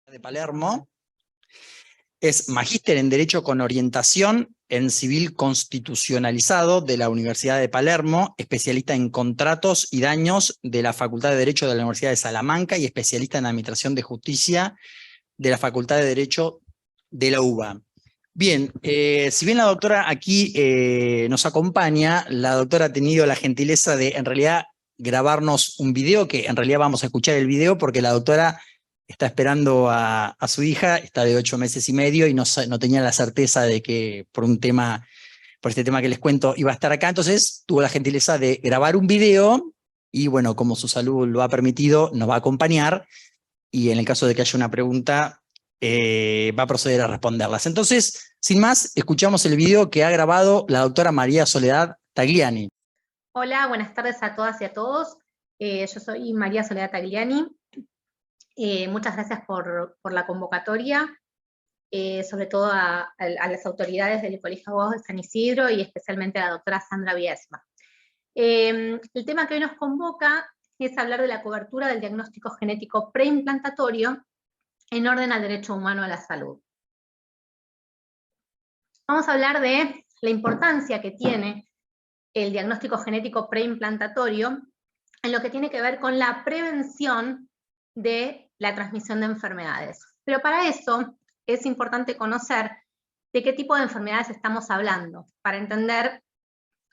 de Palermo, es magíster en Derecho con orientación en Civil Constitucionalizado de la Universidad de Palermo, especialista en contratos y daños de la Facultad de Derecho de la Universidad de Salamanca y especialista en Administración de Justicia de la Facultad de Derecho de la UBA. Bien, si bien la doctora aquí nos acompaña, la doctora ha tenido la gentileza de, en realidad, grabarnos un video, que en realidad vamos a escuchar el video porque la doctora está esperando a su hija, está de 8 meses y medio y no tenía la certeza de que por este tema que les cuento iba a estar acá, entonces tuvo la gentileza de grabar un video y bueno, como su salud lo ha permitido, nos va a acompañar y en el caso de que haya una pregunta, va a proceder a responderlas. Entonces, sin más, escuchamos el video que ha grabado la doctora María Soledad Tagliani. Hola, buenas tardes a todas y a todos. Yo soy María Soledad Tagliani. Muchas gracias por la convocatoria, sobre todo a las autoridades del Colegio de Abogados de San Isidro y especialmente a la doctora Sandra Biesma. El tema que hoy nos convoca es hablar de la cobertura del diagnóstico genético preimplantatorio en orden al derecho humano a la salud. Vamos a hablar de la importancia que tiene el diagnóstico genético preimplantatorio en lo que tiene que ver con la prevención de la transmisión de enfermedades. Pero para eso es importante conocer de qué tipo de enfermedades estamos hablando, para entender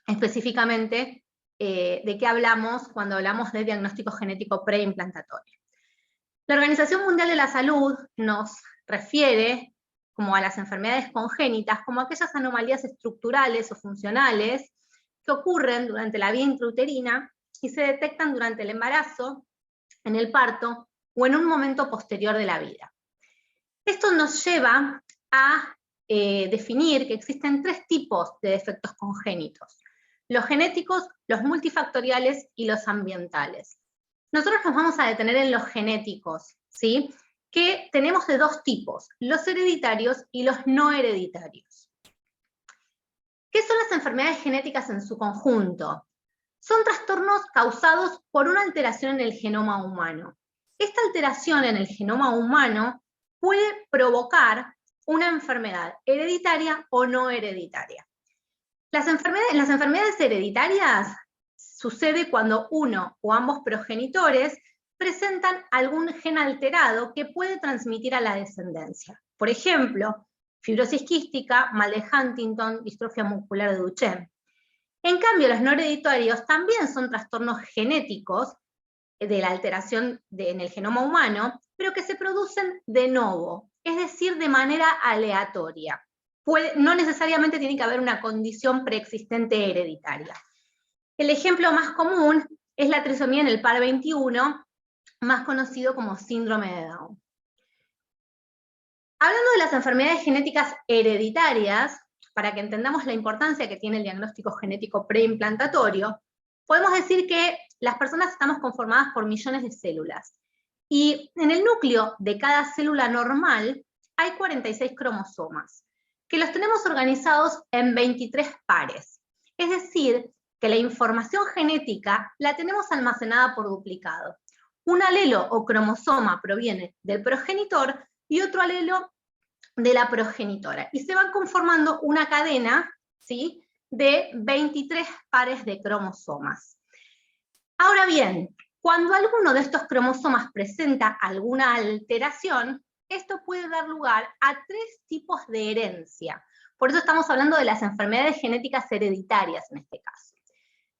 específicamente de qué hablamos cuando hablamos de diagnóstico genético preimplantatorio. La Organización Mundial de la Salud nos refiere como a las enfermedades congénitas, como aquellas anomalías estructurales o funcionales que ocurren durante la vida intrauterina y se detectan durante el embarazo, en el parto o en un momento posterior de la vida. Esto nos lleva a definir que existen 3 tipos de defectos congénitos: los genéticos, los multifactoriales y los ambientales. Nosotros nos vamos a detener en los genéticos, ¿sí? Que tenemos de 2 tipos, los hereditarios y los no hereditarios. ¿Qué son las enfermedades genéticas en su conjunto? Son trastornos causados por una alteración en el genoma humano. Esta alteración en el genoma humano puede provocar una enfermedad hereditaria o no hereditaria. Las enfermedades hereditarias sucede cuando uno o ambos progenitores presentan algún gen alterado que puede transmitir a la descendencia. Por ejemplo, fibrosis quística, mal de Huntington, distrofia muscular de Duchenne. En cambio, los no hereditarios también son trastornos genéticos de la alteración en el genoma humano, pero que se producen de novo, es decir, de manera aleatoria. No necesariamente tiene que haber una condición preexistente hereditaria. El ejemplo más común es la trisomía en el par 21, más conocido como síndrome de Down. Hablando de las enfermedades genéticas hereditarias, para que entendamos la importancia que tiene el diagnóstico genético preimplantatorio, podemos decir que las personas estamos conformadas por millones de células. Y en el núcleo de cada célula normal hay 46 cromosomas, que los tenemos organizados en 23 pares. Es decir, que la información genética la tenemos almacenada por duplicado. Un alelo o cromosoma proviene del progenitor y otro alelo de la progenitora. Y se van conformando una cadena, ¿sí?, de 23 pares de cromosomas. Ahora bien, cuando alguno de estos cromosomas presenta alguna alteración, esto puede dar lugar a 3 tipos de herencia. Por eso estamos hablando de las enfermedades genéticas hereditarias en este caso.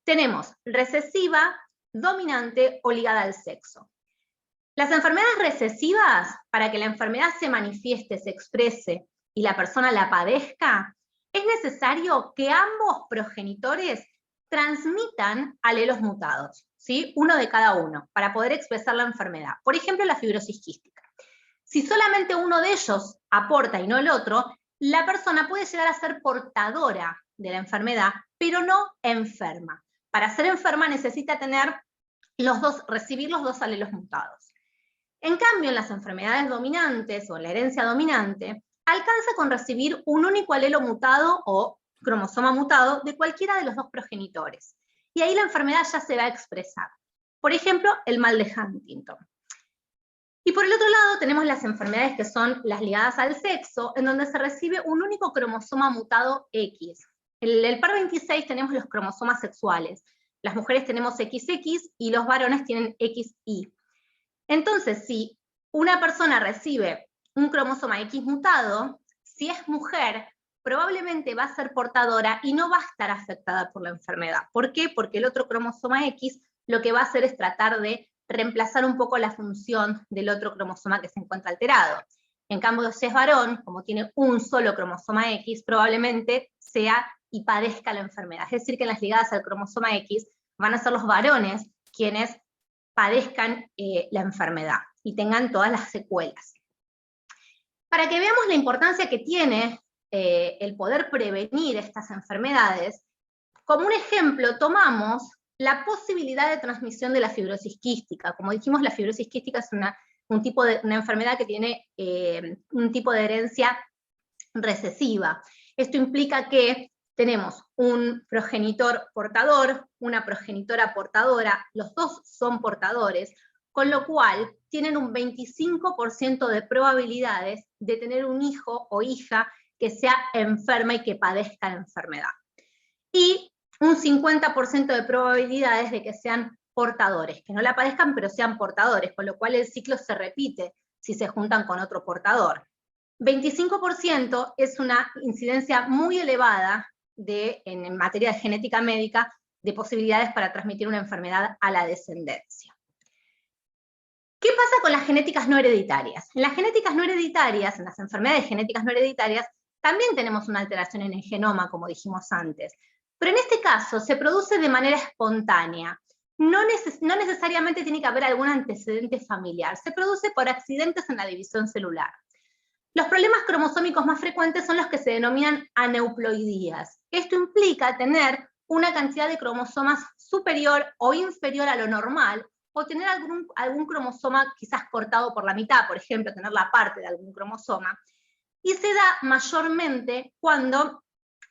Tenemos recesiva, dominante o ligada al sexo. Las enfermedades recesivas, para que la enfermedad se manifieste, se exprese y la persona la padezca, es necesario que ambos progenitores transmitan alelos mutados, ¿sí? Uno de cada uno, para poder expresar la enfermedad. Por ejemplo, la fibrosis quística. Si solamente uno de ellos aporta y no el otro, la persona puede llegar a ser portadora de la enfermedad, pero no enferma. Para ser enferma necesita tener recibir los 2 alelos mutados. En cambio, en las enfermedades dominantes o en la herencia dominante, alcanza con recibir un único alelo mutado o cromosoma mutado de cualquiera de los 2 progenitores. Y ahí la enfermedad ya se va a expresar. Por ejemplo, el mal de Huntington. Y por el otro lado tenemos las enfermedades que son las ligadas al sexo, en donde se recibe un único cromosoma mutado X. En el par 26 tenemos los cromosomas sexuales. Las mujeres tenemos XX y los varones tienen XY. Entonces, si una persona recibe un cromosoma X mutado, si es mujer, probablemente va a ser portadora y no va a estar afectada por la enfermedad. ¿Por qué? Porque el otro cromosoma X lo que va a hacer es tratar de reemplazar un poco la función del otro cromosoma que se encuentra alterado. En cambio, si es varón, como tiene un solo cromosoma X, probablemente sea y padezca la enfermedad. Es decir, que en las ligadas al cromosoma X van a ser los varones quienes padezcan la enfermedad y tengan todas las secuelas. Para que veamos la importancia que tiene el poder prevenir estas enfermedades, como un ejemplo tomamos la posibilidad de transmisión de la fibrosis quística. Como dijimos, la fibrosis quística es una enfermedad que tiene un tipo de herencia recesiva. Esto implica que tenemos un progenitor portador, una progenitora portadora, los dos son portadores, con lo cual tienen un 25% de probabilidades de tener un hijo o hija que sea enferma y que padezca la enfermedad. Y un 50% de probabilidades de que sean portadores, que no la padezcan pero sean portadores, con lo cual el ciclo se repite si se juntan con otro portador. 25% es una incidencia muy elevada en materia de genética médica de posibilidades para transmitir una enfermedad a la descendencia. ¿Qué pasa con las genéticas no hereditarias? En las genéticas no hereditarias, en las enfermedades genéticas no hereditarias, también tenemos una alteración en el genoma, como dijimos antes. Pero en este caso se produce de manera espontánea. No necesariamente tiene que haber algún antecedente familiar. Se produce por accidentes en la división celular. Los problemas cromosómicos más frecuentes son los que se denominan aneuploidías. Esto implica tener una cantidad de cromosomas superior o inferior a lo normal, o tener algún cromosoma quizás cortado por la mitad, por ejemplo, tener la parte de algún cromosoma. Y se da mayormente cuando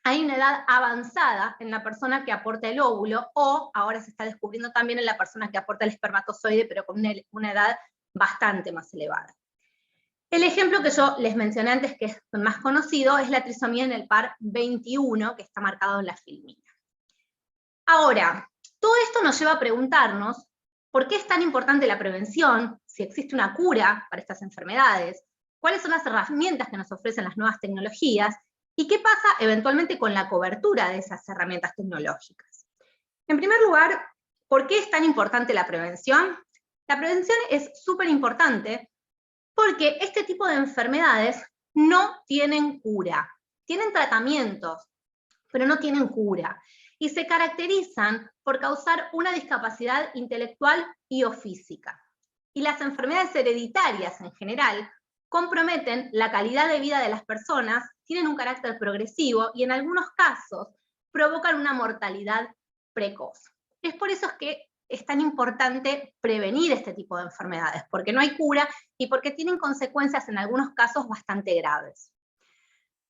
hay una edad avanzada en la persona que aporta el óvulo, o ahora se está descubriendo también en la persona que aporta el espermatozoide, pero con una edad bastante más elevada. El ejemplo que yo les mencioné antes, que es el más conocido, es la trisomía en el par 21, que está marcado en la filmina. Ahora, todo esto nos lleva a preguntarnos por qué es tan importante la prevención, si existe una cura para estas enfermedades, cuáles son las herramientas que nos ofrecen las nuevas tecnologías, y qué pasa eventualmente con la cobertura de esas herramientas tecnológicas. En primer lugar, ¿por qué es tan importante la prevención? La prevención es súper importante porque este tipo de enfermedades no tienen cura. Tienen tratamientos, pero no tienen cura. Y se caracterizan por causar una discapacidad intelectual y o física. Y las enfermedades hereditarias en general comprometen la calidad de vida de las personas, tienen un carácter progresivo y en algunos casos provocan una mortalidad precoz. Es por eso que es tan importante prevenir este tipo de enfermedades, porque no hay cura y porque tienen consecuencias en algunos casos bastante graves.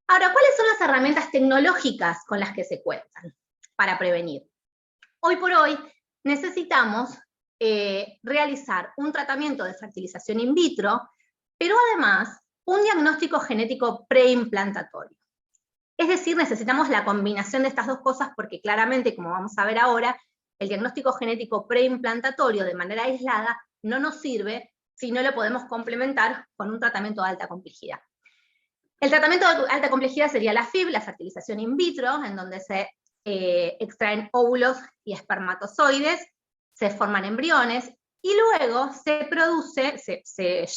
Ahora, ¿cuáles son las herramientas tecnológicas con las que se cuentan para prevenir? Hoy por hoy necesitamos realizar un tratamiento de fertilización in vitro, pero además un diagnóstico genético preimplantatorio. Es decir, necesitamos la combinación de estas dos cosas porque claramente, como vamos a ver ahora, el diagnóstico genético preimplantatorio de manera aislada no nos sirve si no lo podemos complementar con un tratamiento de alta complejidad. El tratamiento de alta complejidad sería la FIV, la fertilización in vitro, en donde se extraen óvulos y espermatozoides, se forman embriones, y luego se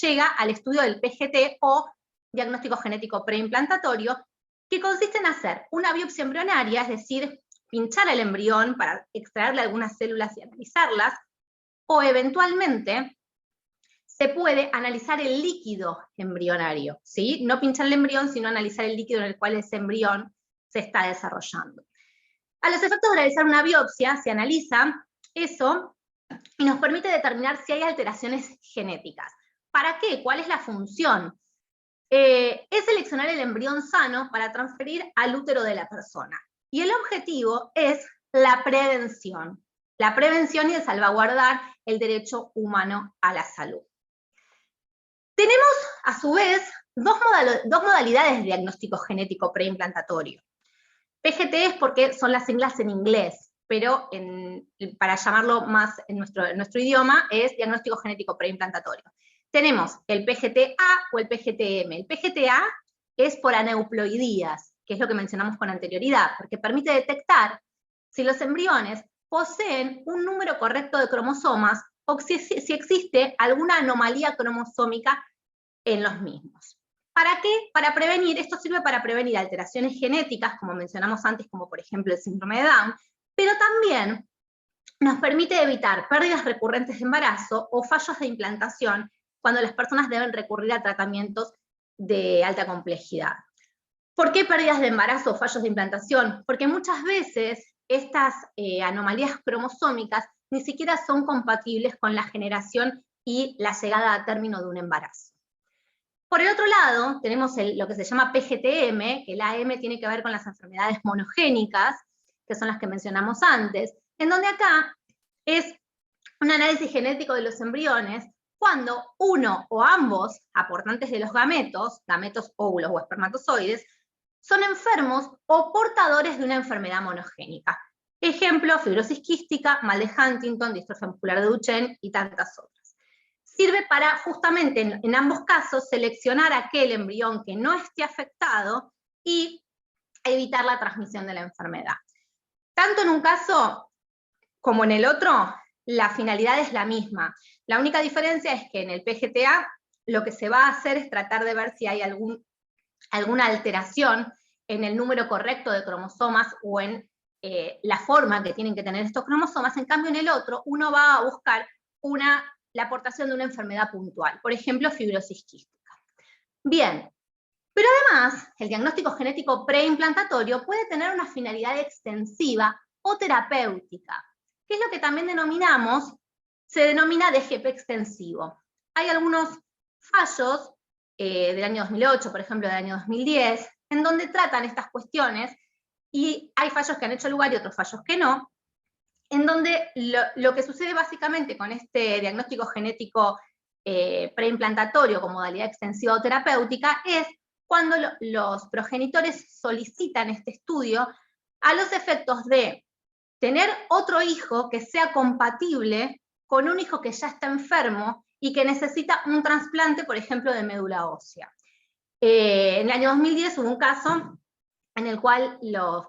llega al estudio del PGT o diagnóstico genético preimplantatorio, que consiste en hacer una biopsia embrionaria, es decir, pinchar el embrión para extraerle algunas células y analizarlas, o eventualmente se puede analizar el líquido embrionario, ¿sí? No pinchar el embrión, sino analizar el líquido en el cual ese embrión se está desarrollando. A los efectos de realizar una biopsia, se analiza eso y nos permite determinar si hay alteraciones genéticas. ¿Para qué? ¿Cuál es la función? Es seleccionar el embrión sano para transferir al útero de la persona. Y el objetivo es la prevención y el salvaguardar el derecho humano a la salud. Tenemos, a su vez, dos modalidades de diagnóstico genético preimplantario. PGT es porque son las siglas en inglés, pero para llamarlo más en nuestro idioma es diagnóstico genético preimplantario. Tenemos el PGT-A o el PGT-M. El PGT-A es por aneuploidías, que es lo que mencionamos con anterioridad, porque permite detectar si los embriones poseen un número correcto de cromosomas o si existe alguna anomalía cromosómica en los mismos. ¿Para qué? Para prevenir, esto sirve para prevenir alteraciones genéticas, como mencionamos antes, como por ejemplo el síndrome de Down, pero también nos permite evitar pérdidas recurrentes de embarazo o fallos de implantación cuando las personas deben recurrir a tratamientos de alta complejidad. ¿Por qué pérdidas de embarazo o fallos de implantación? Porque muchas veces estas anomalías cromosómicas ni siquiera son compatibles con la generación y la llegada a término de un embarazo. Por el otro lado, tenemos lo que se llama PGT-M, que la M tiene que ver con las enfermedades monogénicas, que son las que mencionamos antes, en donde acá es un análisis genético de los embriones cuando uno o ambos aportantes de los gametos, óvulos o espermatozoides, son enfermos o portadores de una enfermedad monogénica. Ejemplo, fibrosis quística, mal de Huntington, distrofia muscular de Duchenne y tantas otras. Sirve para, justamente, en ambos casos, seleccionar aquel embrión que no esté afectado y evitar la transmisión de la enfermedad. Tanto en un caso como en el otro, la finalidad es la misma. La única diferencia es que en el PGT-A lo que se va a hacer es tratar de ver si hay alguna alteración en el número correcto de cromosomas o en la forma que tienen que tener estos cromosomas. En cambio, en el otro, uno va a buscar la aportación de una enfermedad puntual, por ejemplo, fibrosis quística. Bien, pero además, el diagnóstico genético preimplantario puede tener una finalidad extensiva o terapéutica, que es lo que también se denomina DGP extensivo. Hay algunos fallos del año 2008, por ejemplo, del año 2010, en donde tratan estas cuestiones, y hay fallos que han hecho lugar y otros fallos que no, en donde lo que sucede básicamente con este diagnóstico genético preimplantario con modalidad extensiva o terapéutica es cuando los progenitores solicitan este estudio a los efectos de tener otro hijo que sea compatible con un hijo que ya está enfermo y que necesita un trasplante, por ejemplo, de médula ósea. En el año 2010 hubo un caso en el cual los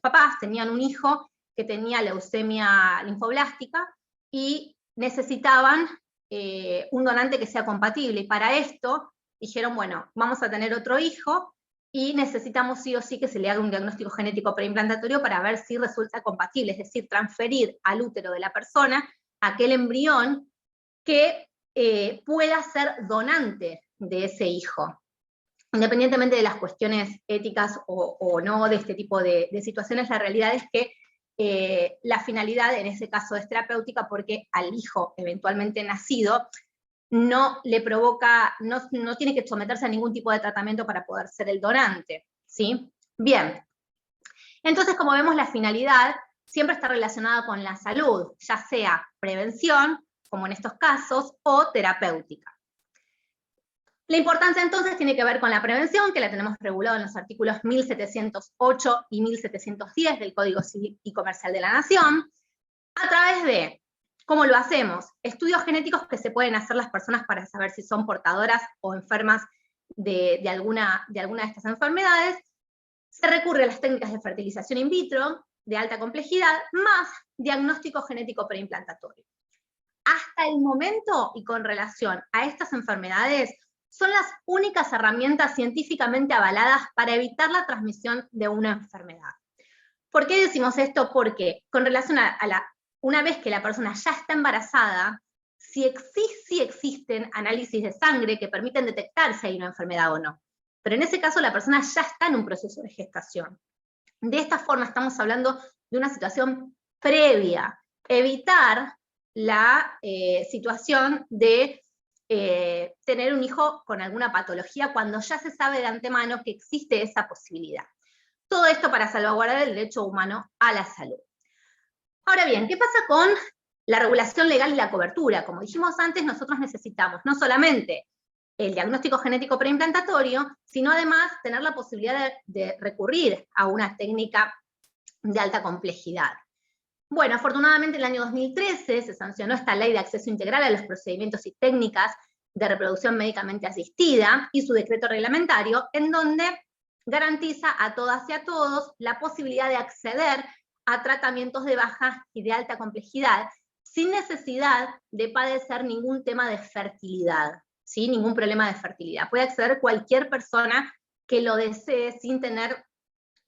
papás tenían un hijo que tenía leucemia linfoblástica y necesitaban un donante que sea compatible, y para esto dijeron, bueno, vamos a tener otro hijo y necesitamos sí o sí que se le haga un diagnóstico genético preimplantario para ver si resulta compatible, es decir, transferir al útero de la persona aquel embrión que pueda ser donante de ese hijo. Independientemente de las cuestiones éticas o no de este tipo de situaciones, la realidad es que la finalidad en ese caso es terapéutica, porque al hijo eventualmente nacido no le provoca, no tiene que someterse a ningún tipo de tratamiento para poder ser el donante, ¿sí? Bien, entonces, como vemos, la finalidad siempre está relacionada con la salud, ya sea prevención, como en estos casos, o terapéutica. La importancia entonces tiene que ver con la prevención, que la tenemos regulada en los artículos 1708 y 1710 del Código Civil y Comercial de la Nación, a través de, ¿cómo lo hacemos? Estudios genéticos que se pueden hacer las personas para saber si son portadoras o enfermas de alguna de estas enfermedades. Se recurre a las técnicas de fertilización in vitro, de alta complejidad, más diagnóstico genético preimplantario. Hasta el momento, y con relación a estas enfermedades, son las únicas herramientas científicamente avaladas para evitar la transmisión de una enfermedad. ¿Por qué decimos esto? Porque con relación una vez que la persona ya está embarazada, sí existen análisis de sangre que permiten detectar si hay una enfermedad o no. Pero en ese caso la persona ya está en un proceso de gestación. De esta forma estamos hablando de una situación previa, evitar la situación de tener un hijo con alguna patología cuando ya se sabe de antemano que existe esa posibilidad. Todo esto para salvaguardar el derecho humano a la salud. Ahora bien, ¿qué pasa con la regulación legal y la cobertura? Como dijimos antes, nosotros necesitamos no solamente el diagnóstico genético preimplantatorio, sino además tener la posibilidad de recurrir a una técnica de alta complejidad. Bueno, afortunadamente en el año 2013 se sancionó esta ley de acceso integral a los procedimientos y técnicas de reproducción médicamente asistida y su decreto reglamentario, en donde garantiza a todas y a todos la posibilidad de acceder a tratamientos de baja y de alta complejidad sin necesidad de padecer ningún tema de fertilidad, ¿sí? Ningún problema de fertilidad. Puede acceder cualquier persona que lo desee sin tener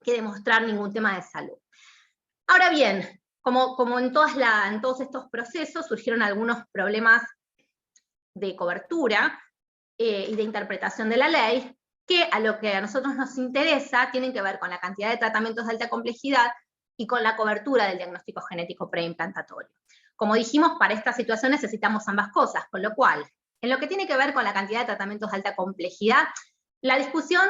que demostrar ningún tema de salud. Ahora bien, como en todos estos procesos surgieron algunos problemas de cobertura y de interpretación de la ley, que a lo que a nosotros nos interesa tienen que ver con la cantidad de tratamientos de alta complejidad y con la cobertura del diagnóstico genético preimplantatorio. Como dijimos, para esta situación necesitamos ambas cosas, con lo cual, en lo que tiene que ver con la cantidad de tratamientos de alta complejidad, la discusión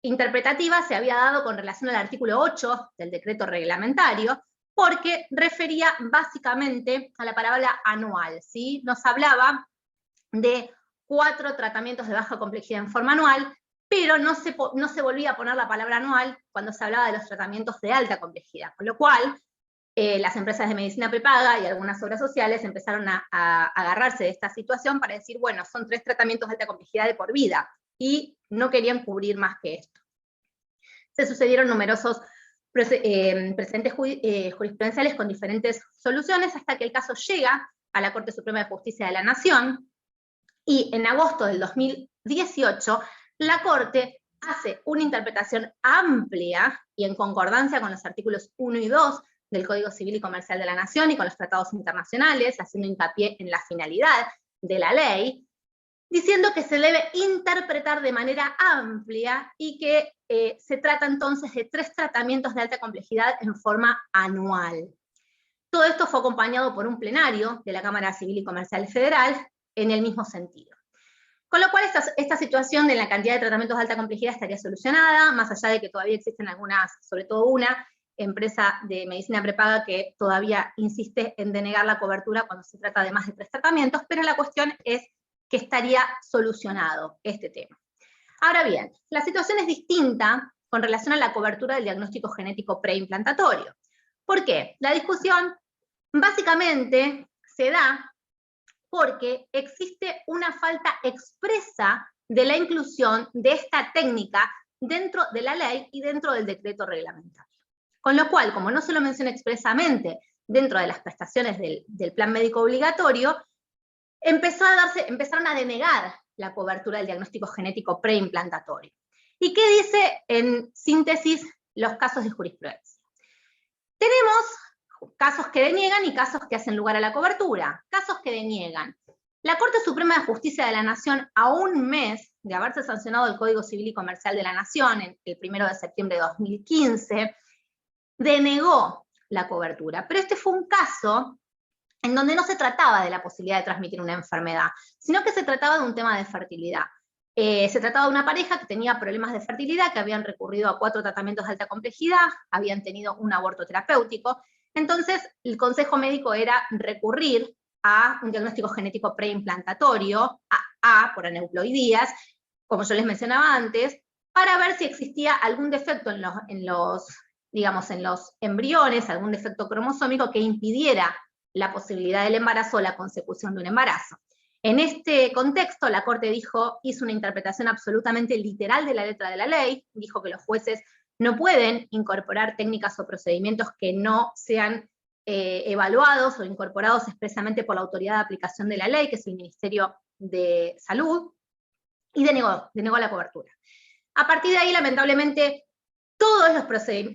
interpretativa se había dado con relación al artículo 8 del decreto reglamentario, porque refería básicamente a la palabra anual, ¿sí? Nos hablaba de 4 tratamientos de baja complejidad en forma anual, pero no se volvía a poner la palabra anual cuando se hablaba de los tratamientos de alta complejidad, con lo cual las empresas de medicina prepaga y algunas obras sociales empezaron a agarrarse de esta situación para decir, bueno, son 3 tratamientos de alta complejidad de por vida, y no querían cubrir más que esto. Se sucedieron numerosos precedentes jurisprudenciales con diferentes soluciones, hasta que el caso llega a la Corte Suprema de Justicia de la Nación, y en agosto del 2018, la Corte hace una interpretación amplia y en concordancia con los artículos 1 y 2 del Código Civil y Comercial de la Nación y con los tratados internacionales, haciendo hincapié en la finalidad de la ley, diciendo que se debe interpretar de manera amplia y que se trata entonces de 3 tratamientos de alta complejidad en forma anual. Todo esto fue acompañado por un plenario de la Cámara Civil y Comercial Federal en el mismo sentido. Con lo cual esta situación de la cantidad de tratamientos de alta complejidad estaría solucionada, más allá de que todavía existen algunas, sobre todo una empresa de medicina prepaga que todavía insiste en denegar la cobertura cuando se trata de más de 3 tratamientos, pero la cuestión es que estaría solucionado este tema. Ahora bien, la situación es distinta con relación a la cobertura del diagnóstico genético preimplantatorio. ¿Por qué? La discusión básicamente se da porque existe una falta expresa de la inclusión de esta técnica dentro de la ley y dentro del decreto reglamentario. Con lo cual, como no se lo menciona expresamente dentro de las prestaciones del plan médico obligatorio, empezaron a denegar la cobertura del diagnóstico genético preimplantatorio. ¿Y qué dice en síntesis los casos de jurisprudencia? Tenemos casos que deniegan y casos que hacen lugar a la cobertura. Casos que deniegan. La Corte Suprema de Justicia de la Nación, a un mes de haberse sancionado el Código Civil y Comercial de la Nación, el 1 de septiembre de 2015, denegó la cobertura. Pero este fue un caso en donde no se trataba de la posibilidad de transmitir una enfermedad, sino que se trataba de un tema de fertilidad. Se trataba de una pareja que tenía problemas de fertilidad, que habían recurrido a 4 tratamientos de alta complejidad, habían tenido un aborto terapéutico. Entonces, el consejo médico era recurrir a un diagnóstico genético preimplantatorio, por aneuploidías, como yo les mencionaba antes, para ver si existía algún defecto en los embriones, algún defecto cromosómico que impidiera la posibilidad del embarazo o la consecución de un embarazo. En este contexto, la Corte hizo una interpretación absolutamente literal de la letra de la ley, dijo que los jueces no pueden incorporar técnicas o procedimientos que no sean evaluados o incorporados expresamente por la autoridad de aplicación de la ley, que es el Ministerio de Salud, y denegó la cobertura. A partir de ahí, lamentablemente,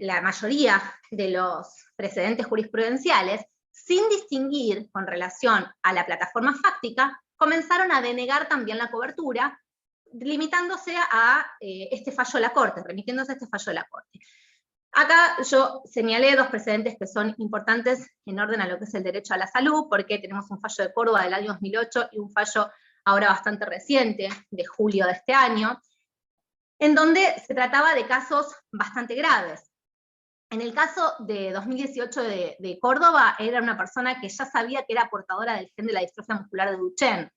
la mayoría de los precedentes jurisprudenciales, sin distinguir con relación a la plataforma fáctica, comenzaron a denegar también la cobertura, limitándose a este fallo de la Corte, remitiéndose a este fallo de la Corte. Acá yo señalé 2 precedentes que son importantes en orden a lo que es el derecho a la salud, porque tenemos un fallo de Córdoba del año 2008 y un fallo ahora bastante reciente, de julio de este año, en donde se trataba de casos bastante graves. En el caso de 2018 de Córdoba, era una persona que ya sabía que era portadora del gen de la distrofia muscular de Duchenne.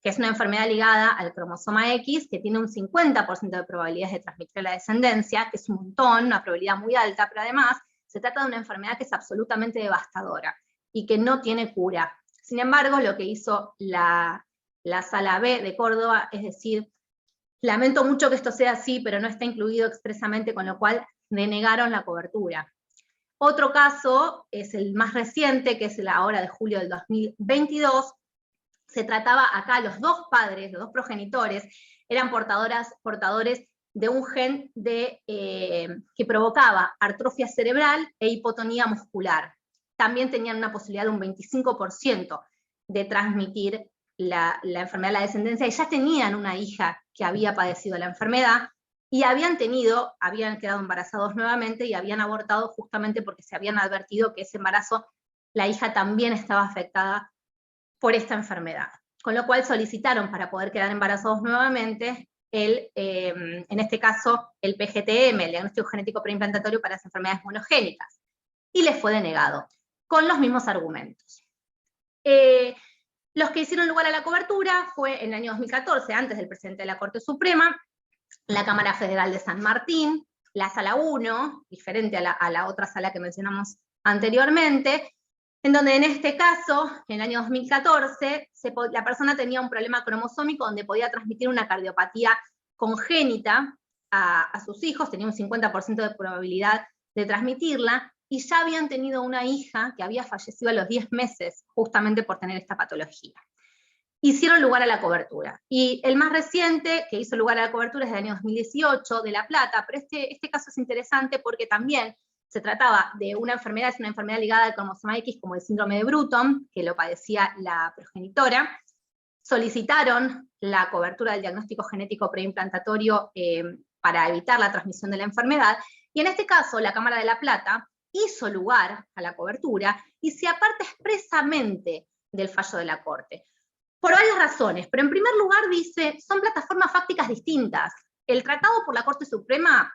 que es una enfermedad ligada al cromosoma X, que tiene un 50% de probabilidades de transmitir a la descendencia, que es un montón, una probabilidad muy alta, pero además se trata de una enfermedad que es absolutamente devastadora y que no tiene cura. Sin embargo, lo que hizo la Sala B de Córdoba es decir, lamento mucho que esto sea así, pero no está incluido expresamente, con lo cual denegaron la cobertura. Otro caso es el más reciente, que es el ahora de julio del 2022. Se trataba acá, los dos padres, los dos progenitores, eran portadores de un gen que provocaba atrofia cerebral e hipotonía muscular. También tenían una posibilidad de un 25% de transmitir la enfermedad a la descendencia, y ya tenían una hija que había padecido la enfermedad, y habían quedado embarazados nuevamente y habían abortado justamente porque se habían advertido que ese embarazo, la hija también estaba afectada por esta enfermedad. Con lo cual solicitaron, para poder quedar embarazados nuevamente, en este caso, el PGTM, el diagnóstico genético preimplantario para las enfermedades monogénicas, y les fue denegado, con los mismos argumentos. Los que hicieron lugar a la cobertura fue en el año 2014, antes del presidente de la Corte Suprema, la Cámara Federal de San Martín, la Sala 1, diferente a la otra sala que mencionamos anteriormente, en donde en este caso, en el año 2014, la persona tenía un problema cromosómico donde podía transmitir una cardiopatía congénita a sus hijos, tenía un 50% de probabilidad de transmitirla, y ya habían tenido una hija que había fallecido a los 10 meses, justamente por tener esta patología. Hicieron lugar a la cobertura. Y el más reciente que hizo lugar a la cobertura es del año 2018, de La Plata, pero este caso es interesante porque también se trataba de una enfermedad, es una enfermedad ligada al cromosoma X, como el síndrome de Bruton, que lo padecía la progenitora. Solicitaron la cobertura del diagnóstico genético preimplantatorio para evitar la transmisión de la enfermedad, y en este caso la Cámara de La Plata hizo lugar a la cobertura y se aparta expresamente del fallo de la Corte. Por varias razones, pero en primer lugar dice, son plataformas fácticas distintas. El tratado por la Corte Suprema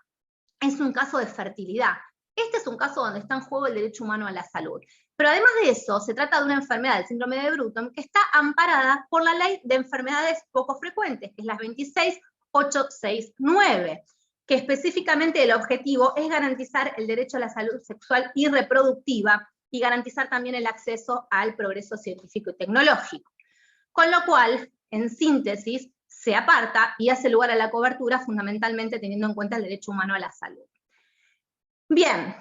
es un caso de fertilidad. Este es un caso donde está en juego el derecho humano a la salud. Pero además de eso, se trata de una enfermedad, el síndrome de Bruton, que está amparada por la Ley de Enfermedades Poco Frecuentes, que es la 26869, que específicamente el objetivo es garantizar el derecho a la salud sexual y reproductiva, y garantizar también el acceso al progreso científico y tecnológico. Con lo cual, en síntesis, se aparta y hace lugar a la cobertura fundamentalmente teniendo en cuenta el derecho humano a la salud. Bien,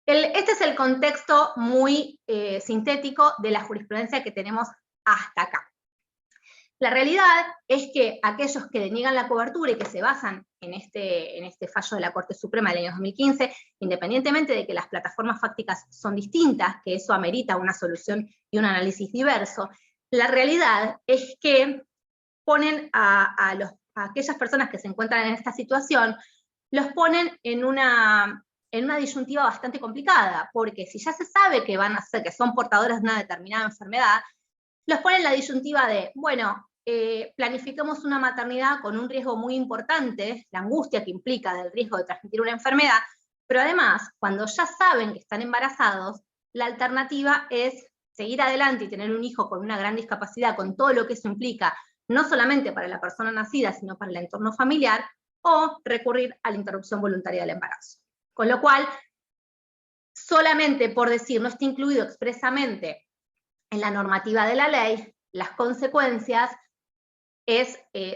este es el contexto muy sintético de la jurisprudencia que tenemos hasta acá. La realidad es que aquellos que deniegan la cobertura y que se basan en este fallo de la Corte Suprema del año 2015, independientemente de que las plataformas fácticas son distintas, que eso amerita una solución y un análisis diverso, la realidad es que ponen a aquellas personas que se encuentran en esta situación, los ponen en una disyuntiva bastante complicada, porque si ya se sabe que que son portadores de una determinada enfermedad, los ponen en la disyuntiva de, bueno, planifiquemos una maternidad con un riesgo muy importante, la angustia que implica del riesgo de transmitir una enfermedad, pero además, cuando ya saben que están embarazados, la alternativa es seguir adelante y tener un hijo con una gran discapacidad, con todo lo que eso implica, no solamente para la persona nacida, sino para el entorno familiar, o recurrir a la interrupción voluntaria del embarazo. Con lo cual, solamente por decir, no está incluido expresamente en la normativa de la ley, las consecuencias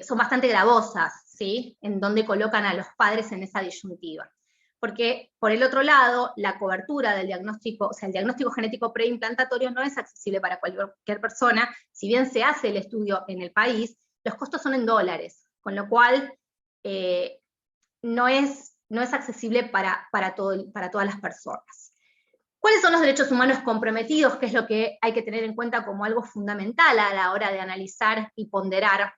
son bastante gravosas, ¿sí? En donde colocan a los padres en esa disyuntiva. Porque, por el otro lado, la cobertura del diagnóstico, o sea, el diagnóstico genético preimplantario no es accesible para cualquier persona. Si bien se hace el estudio en el país, los costos son en dólares, con lo cual no es accesible para todas las personas. ¿Cuáles son los derechos humanos comprometidos? ¿Qué es lo que hay que tener en cuenta como algo fundamental a la hora de analizar y ponderar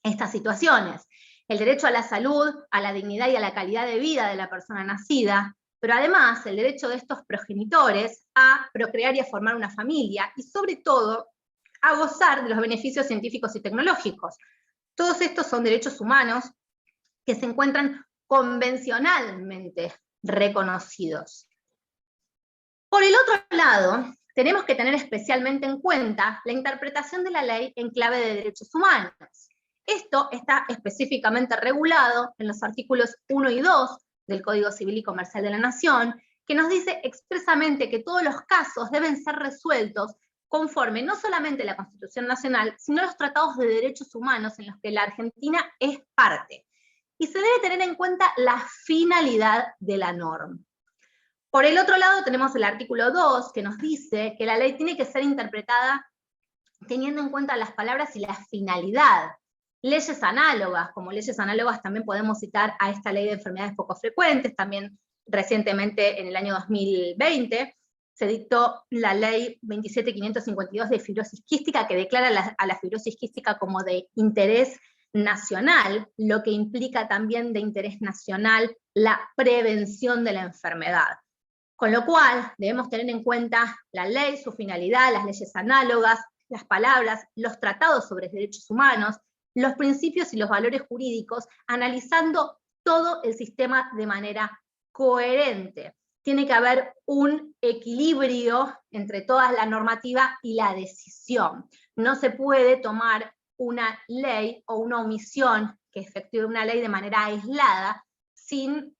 estas situaciones? El derecho a la salud, a la dignidad y a la calidad de vida de la persona nacida, pero además el derecho de estos progenitores a procrear y a formar una familia, y sobre todo a gozar de los beneficios científicos y tecnológicos. Todos estos son derechos humanos que se encuentran convencionalmente reconocidos. Por el otro lado, tenemos que tener especialmente en cuenta la interpretación de la ley en clave de derechos humanos. Esto está específicamente regulado en los artículos 1 y 2 del Código Civil y Comercial de la Nación, que nos dice expresamente que todos los casos deben ser resueltos conforme no solamente la Constitución Nacional, sino los tratados de derechos humanos en los que la Argentina es parte. Y se debe tener en cuenta la finalidad de la norma. Por el otro lado tenemos el artículo 2, que nos dice que la ley tiene que ser interpretada teniendo en cuenta las palabras y la finalidad. Leyes análogas, como leyes análogas también podemos citar a esta ley de enfermedades poco frecuentes, también recientemente en el año 2020, se dictó la ley 27552 de fibrosis quística, que declara a la fibrosis quística como de interés nacional, lo que implica también de interés nacional la prevención de la enfermedad. Con lo cual, debemos tener en cuenta la ley, su finalidad, las leyes análogas, las palabras, los tratados sobre derechos humanos, los principios y los valores jurídicos, analizando todo el sistema de manera coherente. Tiene que haber un equilibrio entre toda la normativa y la decisión. No se puede tomar una ley o una omisión que efectúe una ley de manera aislada sin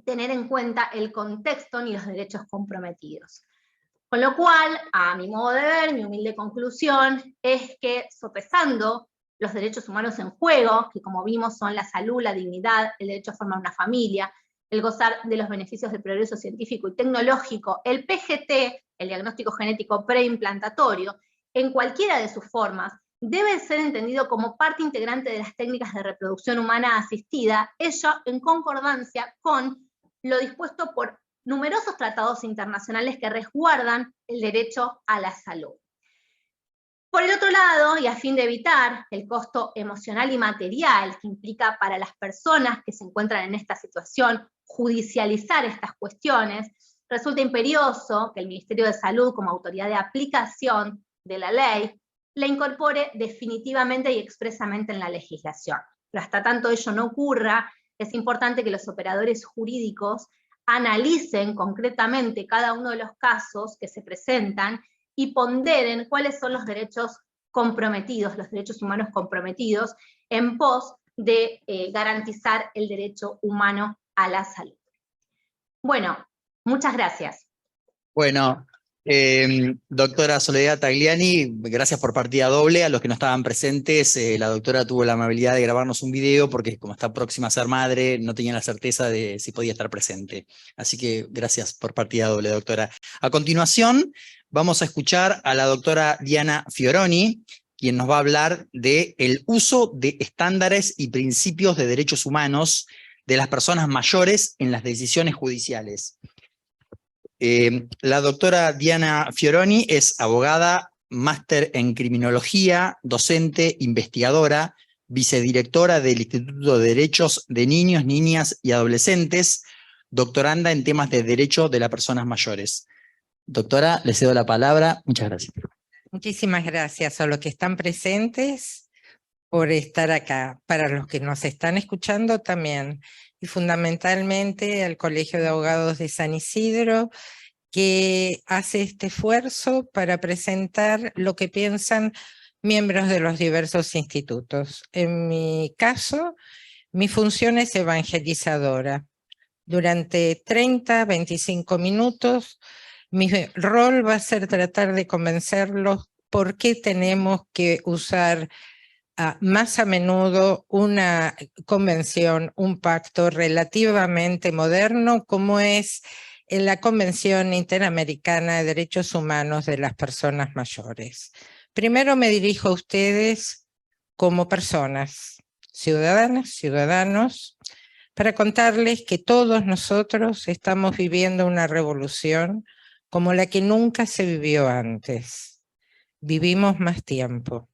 tener en cuenta el contexto ni los derechos comprometidos. Con lo cual, a mi modo de ver, mi humilde conclusión es que sopesando los derechos humanos en juego, que como vimos son la salud, la dignidad, el derecho a formar una familia, el gozar de los beneficios del progreso científico y tecnológico, el PGT, el diagnóstico genético preimplantatorio, en cualquiera de sus formas, debe ser entendido como parte integrante de las técnicas de reproducción humana asistida, ello en concordancia con lo dispuesto por numerosos tratados internacionales que resguardan el derecho a la salud. Por el otro lado, y a fin de evitar el costo emocional y material que implica para las personas que se encuentran en esta situación judicializar estas cuestiones, resulta imperioso que el Ministerio de Salud, como autoridad de aplicación de la ley, la incorpore definitivamente y expresamente en la legislación. Pero hasta tanto ello no ocurra, es importante que los operadores jurídicos analicen concretamente cada uno de los casos que se presentan y ponderen cuáles son los derechos comprometidos, los derechos humanos comprometidos, en pos de garantizar el derecho humano a la salud. Bueno, muchas gracias. Bueno, doctora Soledad Tagliani, gracias por partida doble. A los que no estaban presentes, la doctora tuvo la amabilidad de grabarnos un video porque como está próxima a ser madre, no tenía la certeza de si podía estar presente. Así que gracias por partida doble, doctora. A continuación, vamos a escuchar a la doctora Diana Fioroni, quien nos va a hablar del uso de estándares y principios de derechos humanos de las personas mayores en las decisiones judiciales. La doctora Diana Fioroni es abogada, máster en criminología, docente, investigadora, vicedirectora del Instituto de Derechos de Niños, Niñas y Adolescentes, doctoranda en temas de derecho de las personas mayores. Doctora, le cedo la palabra. Muchas gracias. Muchísimas gracias a los que están presentes por estar acá. Para los que nos están escuchando también. Y fundamentalmente al Colegio de Abogados de San Isidro, que hace este esfuerzo para presentar lo que piensan miembros de los diversos institutos. En mi caso, mi función es evangelizadora. Durante 30, 25 minutos, mi rol va a ser tratar de convencerlos por qué tenemos que usar más a menudo una convención, un pacto relativamente moderno como es la Convención Interamericana de Derechos Humanos de las Personas Mayores. Primero me dirijo a ustedes como personas, ciudadanas, ciudadanos, para contarles que todos nosotros estamos viviendo una revolución como la que nunca se vivió antes. Vivimos más tiempo.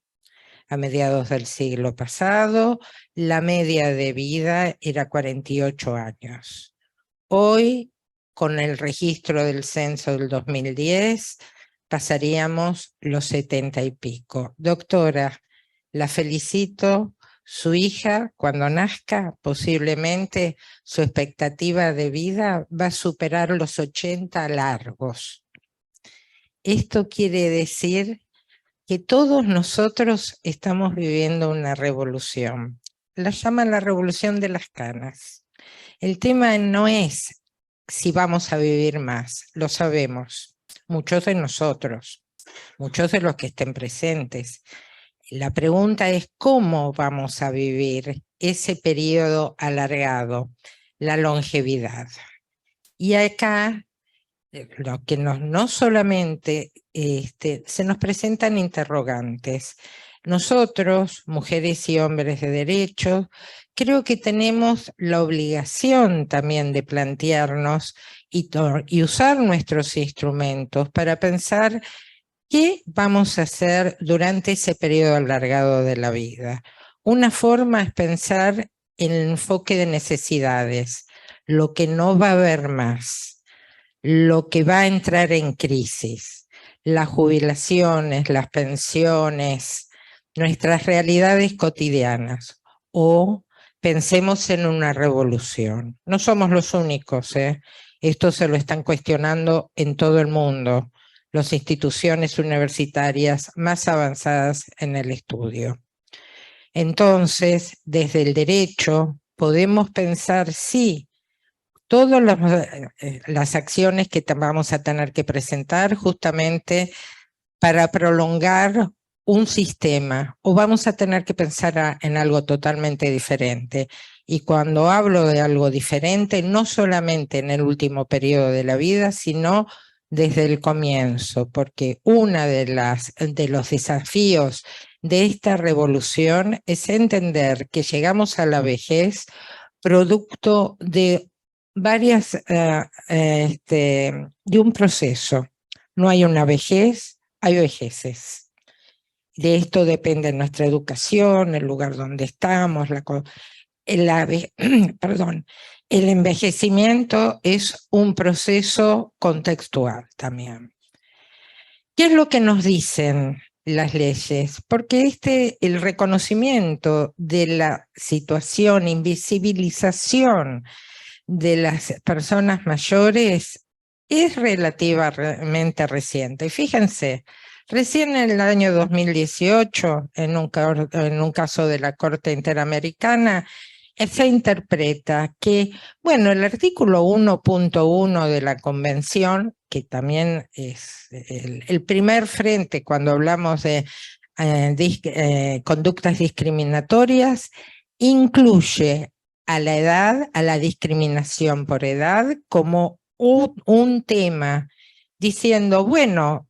A mediados del siglo pasado, la media de vida era 48 años. Hoy, con el registro del censo del 2010, pasaríamos los 70 y pico. Doctora, la felicito. Su hija, cuando nazca, posiblemente su expectativa de vida va a superar los 80 largos. Esto quiere decir que todos nosotros estamos viviendo una revolución. La llaman la revolución de las canas. El tema no es si vamos a vivir más, lo sabemos, muchos de nosotros, muchos de los que estén presentes. La pregunta es cómo vamos a vivir ese periodo alargado, la longevidad. Y acá lo que no solamente se nos presentan interrogantes. Nosotros, mujeres y hombres de derecho, creo que tenemos la obligación también de plantearnos y usar nuestros instrumentos para pensar qué vamos a hacer durante ese periodo alargado de la vida. Una forma es pensar en el enfoque de necesidades, lo que no va a haber más, lo que va a entrar en crisis, las jubilaciones, las pensiones, nuestras realidades cotidianas, o pensemos en una revolución. No somos los únicos, esto se lo están cuestionando en todo el mundo, las instituciones universitarias más avanzadas en el estudio. Entonces, desde el derecho podemos pensar, sí, todas las acciones que vamos a tener que presentar justamente para prolongar un sistema, o vamos a tener que pensar en algo totalmente diferente. Y cuando hablo de algo diferente, no solamente en el último periodo de la vida, sino desde el comienzo, porque uno de los desafíos de esta revolución es entender que llegamos a la vejez producto de de un proceso. No hay una vejez, hay vejeces. De esto depende nuestra educación, el lugar donde estamos, perdón, el envejecimiento es un proceso contextual también. ¿Qué es lo que nos dicen las leyes? Porque el reconocimiento de la situación, invisibilización de las personas mayores es relativamente reciente. Fíjense, recién en el año 2018, en un caso de la Corte Interamericana, se interpreta que, bueno, el artículo 1.1 de la Convención, que también es el primer frente cuando hablamos de conductas discriminatorias, incluye a la edad, a la discriminación por edad, como un tema, diciendo, bueno,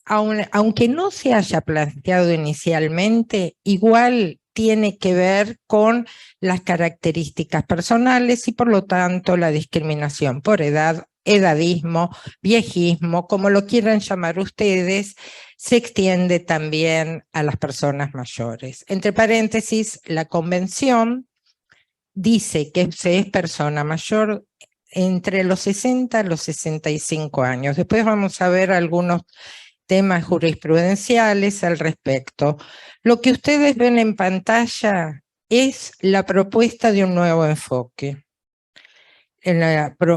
aunque no se haya planteado inicialmente, igual tiene que ver con las características personales y por lo tanto la discriminación por edad, edadismo, viejismo, como lo quieran llamar ustedes, se extiende también a las personas mayores. Entre paréntesis, la convención dice que se es persona mayor entre los 60 y los 65 años. Después vamos a ver algunos temas jurisprudenciales al respecto. Lo que ustedes ven en pantalla es la propuesta de un nuevo enfoque.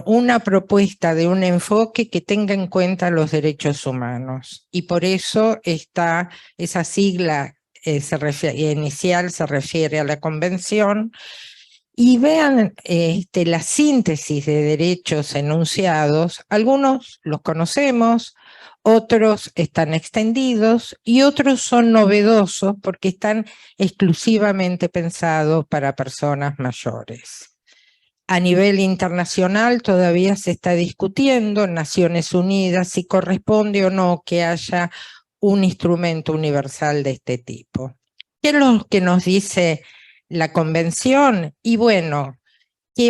Una propuesta de un enfoque que tenga en cuenta los derechos humanos. Y por eso está esa sigla inicial se refiere a la convención. Y vean la síntesis de derechos enunciados. Algunos los conocemos, otros están extendidos y otros son novedosos porque están exclusivamente pensados para personas mayores. A nivel internacional todavía se está discutiendo en Naciones Unidas si corresponde o no que haya un instrumento universal de este tipo. ¿Qué es lo que nos dice la Convención? Y bueno, que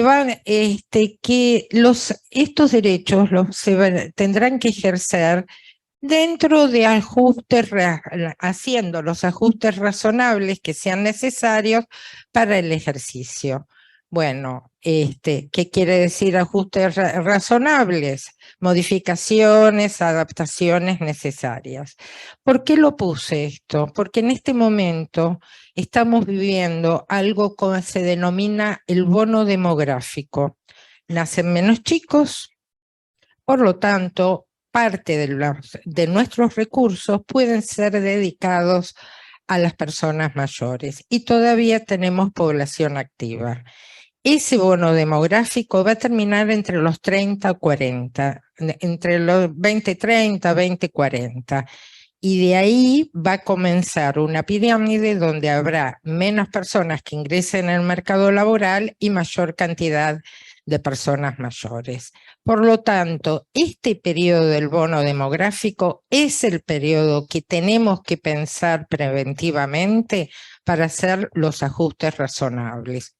estos derechos tendrán que ejercer dentro de ajustes, haciendo los ajustes razonables que sean necesarios para el ejercicio. Bueno, ¿qué quiere decir ajustes razonables? Modificaciones, adaptaciones necesarias. ¿Por qué lo puse esto? Porque en este momento estamos viviendo algo que se denomina el bono demográfico. Nacen menos chicos, por lo tanto, parte de nuestros recursos pueden ser dedicados a las personas mayores y todavía tenemos población activa. Ese bono demográfico va a terminar entre los 30 y 40, entre los 2030, 2040. Y de ahí va a comenzar una pirámide donde habrá menos personas que ingresen al mercado laboral y mayor cantidad de personas mayores. Por lo tanto, este periodo del bono demográfico es el periodo que tenemos que pensar preventivamente para hacer los ajustes razonables.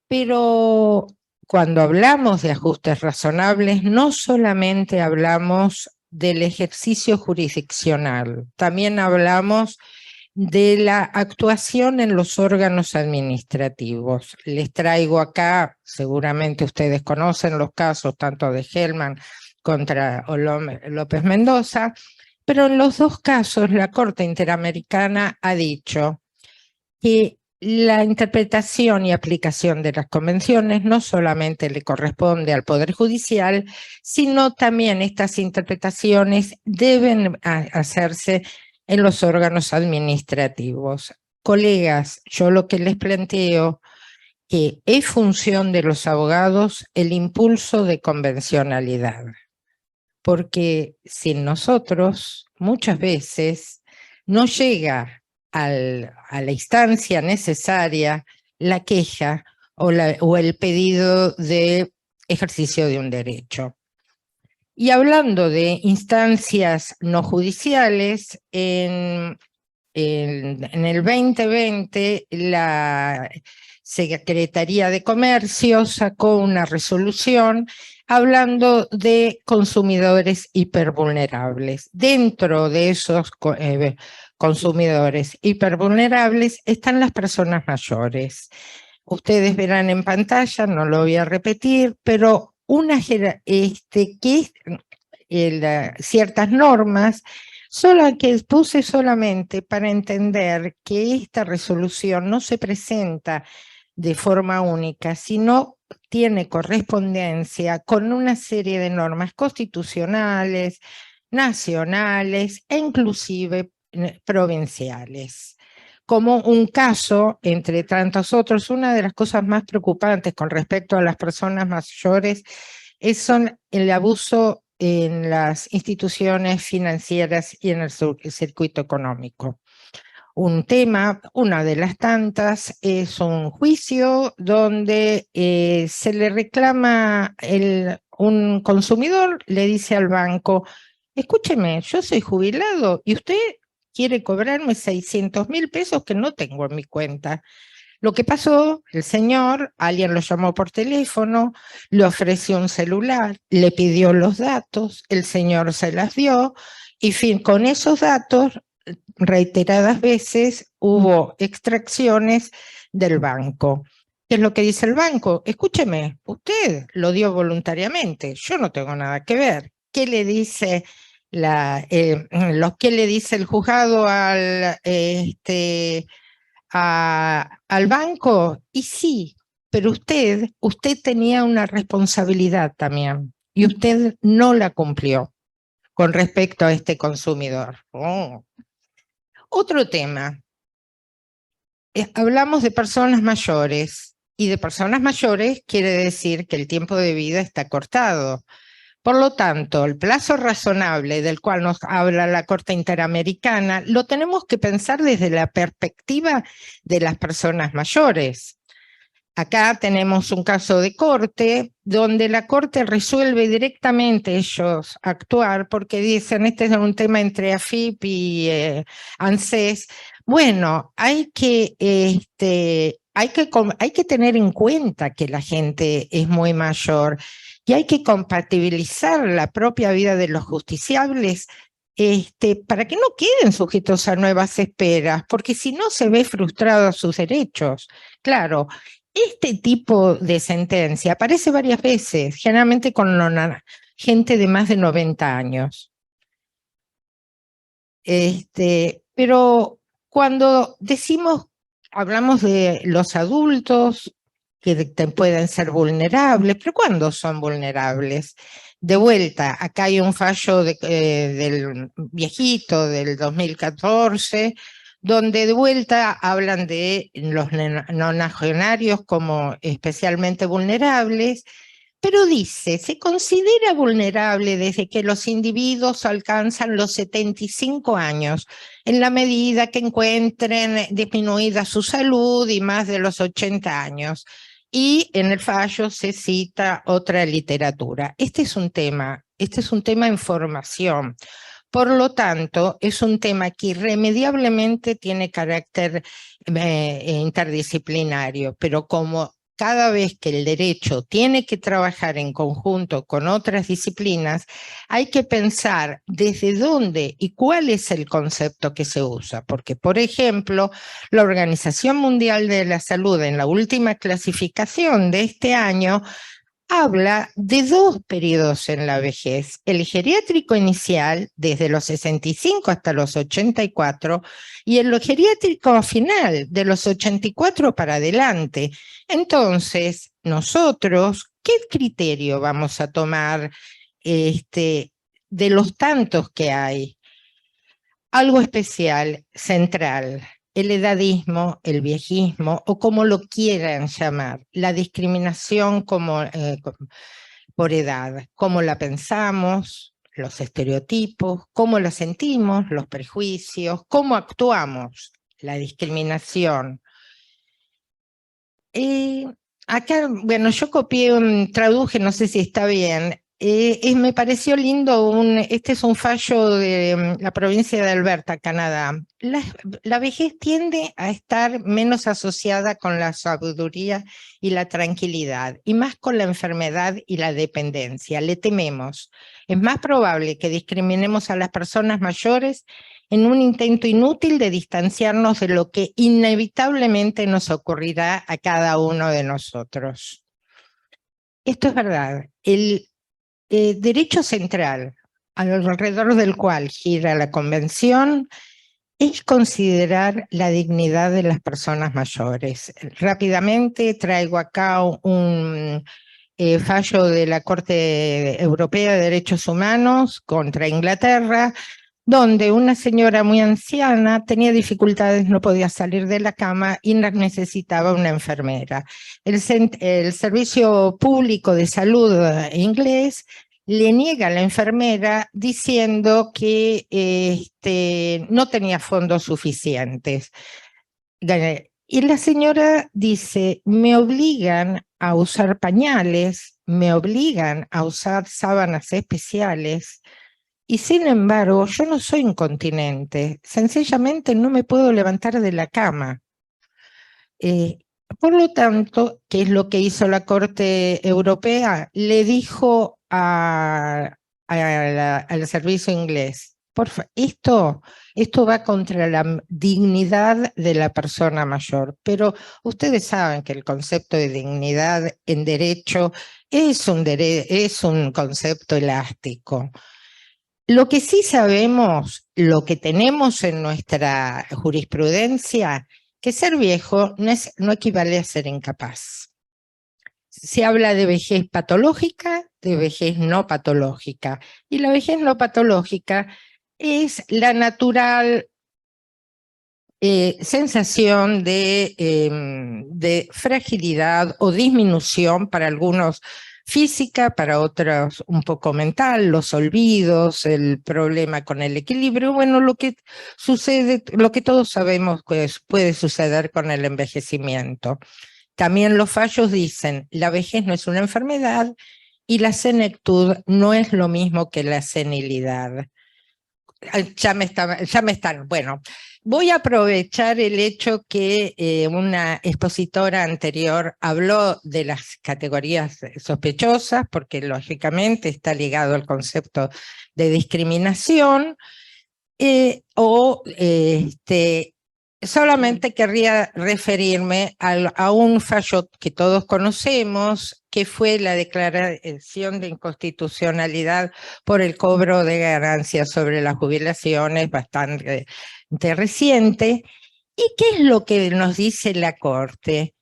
Pero cuando hablamos de ajustes razonables, no solamente hablamos del ejercicio jurisdiccional, también hablamos de la actuación en los órganos administrativos. Les traigo acá, seguramente ustedes conocen los casos tanto de Hellman contra López Mendoza, pero en los dos casos la Corte Interamericana ha dicho que la interpretación y aplicación de las convenciones no solamente le corresponde al Poder Judicial, sino también estas interpretaciones deben hacerse en los órganos administrativos. Colegas, yo lo que les planteo que es función de los abogados el impulso de convencionalidad, porque sin nosotros muchas veces no llega a la instancia necesaria la queja o el pedido de ejercicio de un derecho. Y hablando de instancias no judiciales, en el 2020 la Secretaría de Comercio sacó una resolución hablando de consumidores hipervulnerables. Dentro de esos consumidores hipervulnerables están las personas mayores. Ustedes verán en pantalla, no lo voy a repetir, pero ciertas normas que puse solamente para entender que esta resolución no se presenta de forma única, sino tiene correspondencia con una serie de normas constitucionales, nacionales e inclusive provinciales. Como un caso, entre tantos otros, una de las cosas más preocupantes con respecto a las personas mayores son el abuso en las instituciones financieras y en el circuito económico. Un tema, una de las tantas, es un juicio donde se le reclama, un consumidor le dice al banco, escúcheme, yo soy jubilado y usted quiere cobrarme 600.000 pesos que no tengo en mi cuenta. Lo que pasó, el señor, alguien lo llamó por teléfono, le ofreció un celular, le pidió los datos, el señor se las dio y con esos datos, reiteradas veces, hubo extracciones del banco. ¿Qué es lo que dice el banco? Escúcheme, usted lo dio voluntariamente, yo no tengo nada que ver. ¿Qué le dice ¿qué le dice el juzgado al banco? Y sí, pero usted tenía una responsabilidad también y usted no la cumplió con respecto a este consumidor. Otro tema, hablamos de personas mayores y de personas mayores quiere decir que el tiempo de vida está cortado. Por lo tanto, el plazo razonable del cual nos habla la Corte Interamericana lo tenemos que pensar desde la perspectiva de las personas mayores. Acá tenemos un caso de corte donde la corte resuelve directamente ellos actuar porque dicen, este es un tema entre AFIP y ANSES. Bueno, hay que tener en cuenta que la gente es muy mayor y hay que compatibilizar la propia vida de los justiciables para que no queden sujetos a nuevas esperas, porque si no se ve frustrados sus derechos. Claro, este tipo de sentencia aparece varias veces, generalmente con gente de más de 90 años. Pero cuando hablamos de los adultos pueden ser vulnerables, pero ¿cuándo son vulnerables? De vuelta, acá hay un fallo del viejito del 2014, donde de vuelta hablan de los nonagenarios como especialmente vulnerables, pero dice, se considera vulnerable desde que los individuos alcanzan los 75 años, en la medida que encuentren disminuida su salud y más de los 80 años. Y en el fallo se cita otra literatura. Este es un tema en formación. Por lo tanto, es un tema que irremediablemente tiene carácter interdisciplinario, pero como cada vez que el derecho tiene que trabajar en conjunto con otras disciplinas, hay que pensar desde dónde y cuál es el concepto que se usa. Porque, por ejemplo, la Organización Mundial de la Salud, en la última clasificación de este año, habla de 2 periodos en la vejez, el geriátrico inicial, desde los 65 hasta los 84, y el geriátrico final, de los 84 para adelante. Entonces, nosotros, ¿qué criterio vamos a tomar de los tantos que hay? Algo especial, central. El edadismo, el viejismo, o como lo quieran llamar, la discriminación por edad, cómo la pensamos, los estereotipos, cómo la sentimos, los prejuicios, cómo actuamos, la discriminación. Acá, bueno, yo copié, traduje, no sé si está bien. Me pareció lindo, este es un fallo de la provincia de Alberta, Canadá. La vejez tiende a estar menos asociada con la sabiduría y la tranquilidad, y más con la enfermedad y la dependencia. Le tememos. Es más probable que discriminemos a las personas mayores en un intento inútil de distanciarnos de lo que inevitablemente nos ocurrirá a cada uno de nosotros. Esto es verdad. El derecho central alrededor del cual gira la Convención es considerar la dignidad de las personas mayores. Rápidamente traigo acá un fallo de la Corte Europea de Derechos Humanos contra Inglaterra, donde una señora muy anciana tenía dificultades, no podía salir de la cama y necesitaba una enfermera. El Servicio Público de Salud inglés le niega a la enfermera diciendo que no tenía fondos suficientes. Y la señora dice, me obligan a usar pañales, me obligan a usar sábanas especiales, y sin embargo, yo no soy incontinente, sencillamente no me puedo levantar de la cama. Por lo tanto, ¿qué es lo que hizo la Corte Europea? Le dijo al servicio inglés, esto va contra la dignidad de la persona mayor, pero ustedes saben que el concepto de dignidad en derecho es un concepto elástico. Lo que sí sabemos, lo que tenemos en nuestra jurisprudencia, que ser viejo no equivale a ser incapaz. Se habla de vejez patológica, de vejez no patológica, y la vejez no patológica es la natural sensación de fragilidad o disminución para algunos física, para otros un poco mental, los olvidos, el problema con el equilibrio, bueno, lo que sucede, lo que todos sabemos que puede suceder con el envejecimiento. También los fallos dicen, la vejez no es una enfermedad y la senectud no es lo mismo que la senilidad. Bueno, voy a aprovechar el hecho que una expositora anterior habló de las categorías sospechosas, porque lógicamente está ligado al concepto de discriminación, solamente querría referirme a un fallo que todos conocemos, que fue la declaración de inconstitucionalidad por el cobro de ganancias sobre las jubilaciones, bastante reciente. ¿Y qué es lo que nos dice la Corte?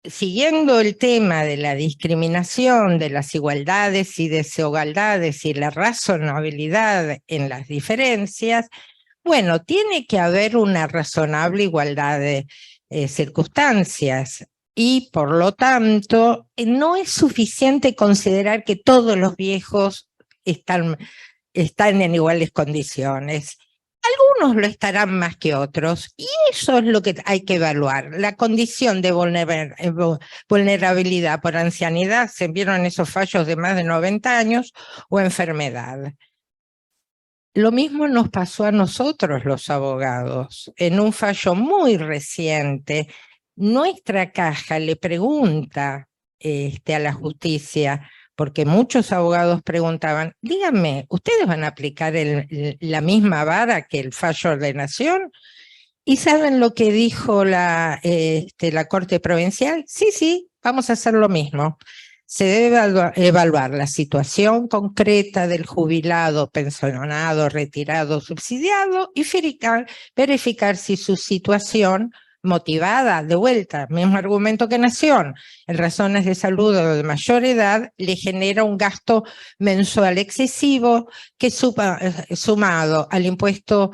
siguiendo el tema de la discriminación, de las igualdades y desigualdades y la razonabilidad en las diferencias, bueno, tiene que haber una razonable igualdad de circunstancias y por lo tanto no es suficiente considerar que todos los viejos están en iguales condiciones. Algunos lo estarán más que otros, y eso es lo que hay que evaluar. La condición de vulnerabilidad por ancianidad, se vieron esos fallos de más de 90 años, o enfermedad. Lo mismo nos pasó a nosotros los abogados. En un fallo muy reciente, nuestra caja le pregunta a la justicia, porque muchos abogados preguntaban, díganme, ¿ustedes van a aplicar la misma vara que el fallo de ordenación? ¿Y saben lo que dijo la Corte Provincial? Sí, vamos a hacer lo mismo. Se debe evaluar la situación concreta del jubilado, pensionado, retirado, subsidiado y verificar si su situación motivada, de vuelta, mismo argumento que Nación, en razones de salud o de mayor edad, le genera un gasto mensual excesivo que sumado al impuesto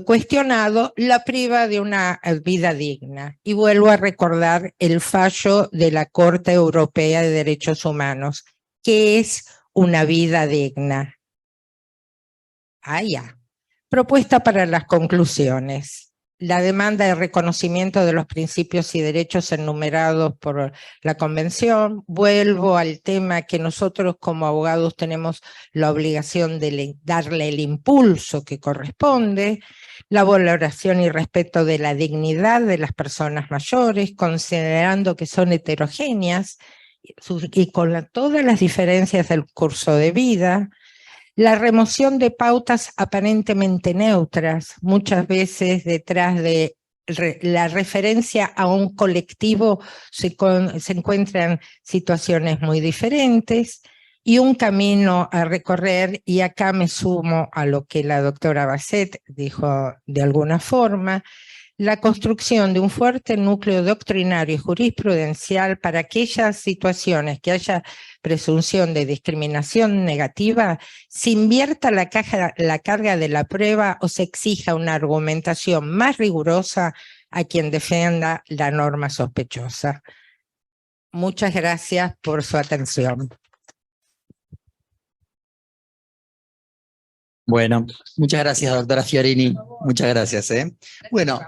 cuestionado, la priva de una vida digna. Y vuelvo a recordar el fallo de la Corte Europea de Derechos Humanos, que es una vida digna. Propuesta para las conclusiones. La demanda de reconocimiento de los principios y derechos enumerados por la Convención. Vuelvo al tema que nosotros como abogados tenemos la obligación de darle el impulso que corresponde. La valoración y respeto de la dignidad de las personas mayores, considerando que son heterogéneas y con todas las diferencias del curso de vida. La remoción de pautas aparentemente neutras, muchas veces detrás de la referencia a un colectivo se encuentran situaciones muy diferentes y un camino a recorrer, y acá me sumo a lo que la doctora Basset dijo de alguna forma, la construcción de un fuerte núcleo doctrinario y jurisprudencial para aquellas situaciones que haya presunción de discriminación negativa, se invierta la carga de la prueba o se exija una argumentación más rigurosa a quien defienda la norma sospechosa. Muchas gracias por su atención. Bueno, muchas gracias, doctora Fiorini. Muchas gracias. Bueno,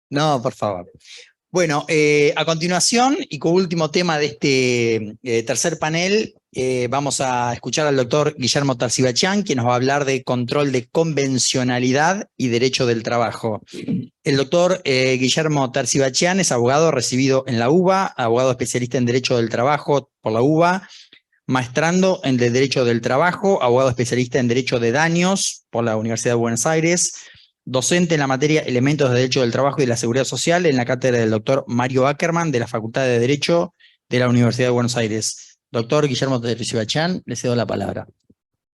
no, por favor. Bueno, a continuación y como último tema de este tercer panel, vamos a escuchar al doctor Guillermo Tarcibachian, quien nos va a hablar de control de convencionalidad y derecho del trabajo. El doctor Guillermo Tarcibachian es abogado recibido en la UBA, abogado especialista en derecho del trabajo por la UBA, maestrando en el derecho del trabajo, abogado especialista en derecho de daños por la Universidad de Buenos Aires, docente en la materia Elementos de Derecho del Trabajo y de la Seguridad Social en la cátedra del doctor Mario Ackerman de la Facultad de Derecho de la Universidad de Buenos Aires. Doctor Guillermo Tarcibachian, le cedo la palabra.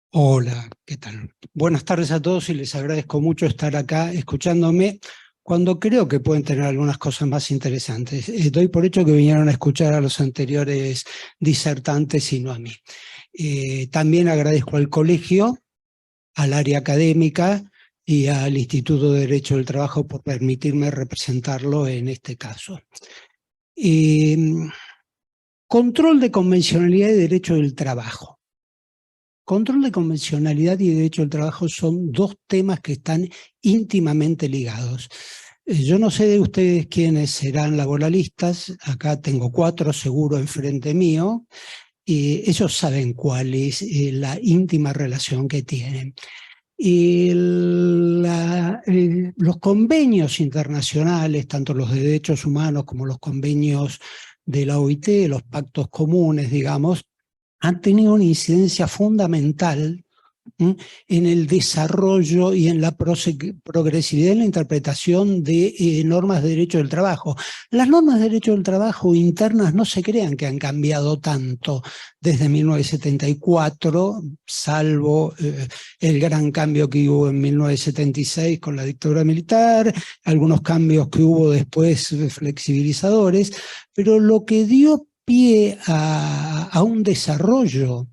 Hola, ¿qué tal? Buenas tardes a todos y les agradezco mucho estar acá escuchándome cuando creo que pueden tener algunas cosas más interesantes. Doy por hecho que vinieron a escuchar a los anteriores disertantes y no a mí. También agradezco al colegio, al área académica y al Instituto de Derecho del Trabajo por permitirme representarlo en este caso. Control de convencionalidad y derecho del trabajo. Control de convencionalidad y derecho del trabajo son dos temas que están íntimamente ligados. Yo no sé de ustedes quiénes serán laboralistas, acá tengo 4 seguro enfrente mío, y ellos saben cuál es la íntima relación que tienen. Los convenios internacionales, tanto los de derechos humanos como los convenios de la OIT, los pactos comunes, digamos, han tenido una incidencia fundamental en el desarrollo y en la progresividad en la interpretación de normas de derecho del trabajo. Las normas de derecho del trabajo internas no se crean que han cambiado tanto desde 1974, salvo el gran cambio que hubo en 1976 con la dictadura militar, algunos cambios que hubo después flexibilizadores, pero lo que dio pie a un desarrollo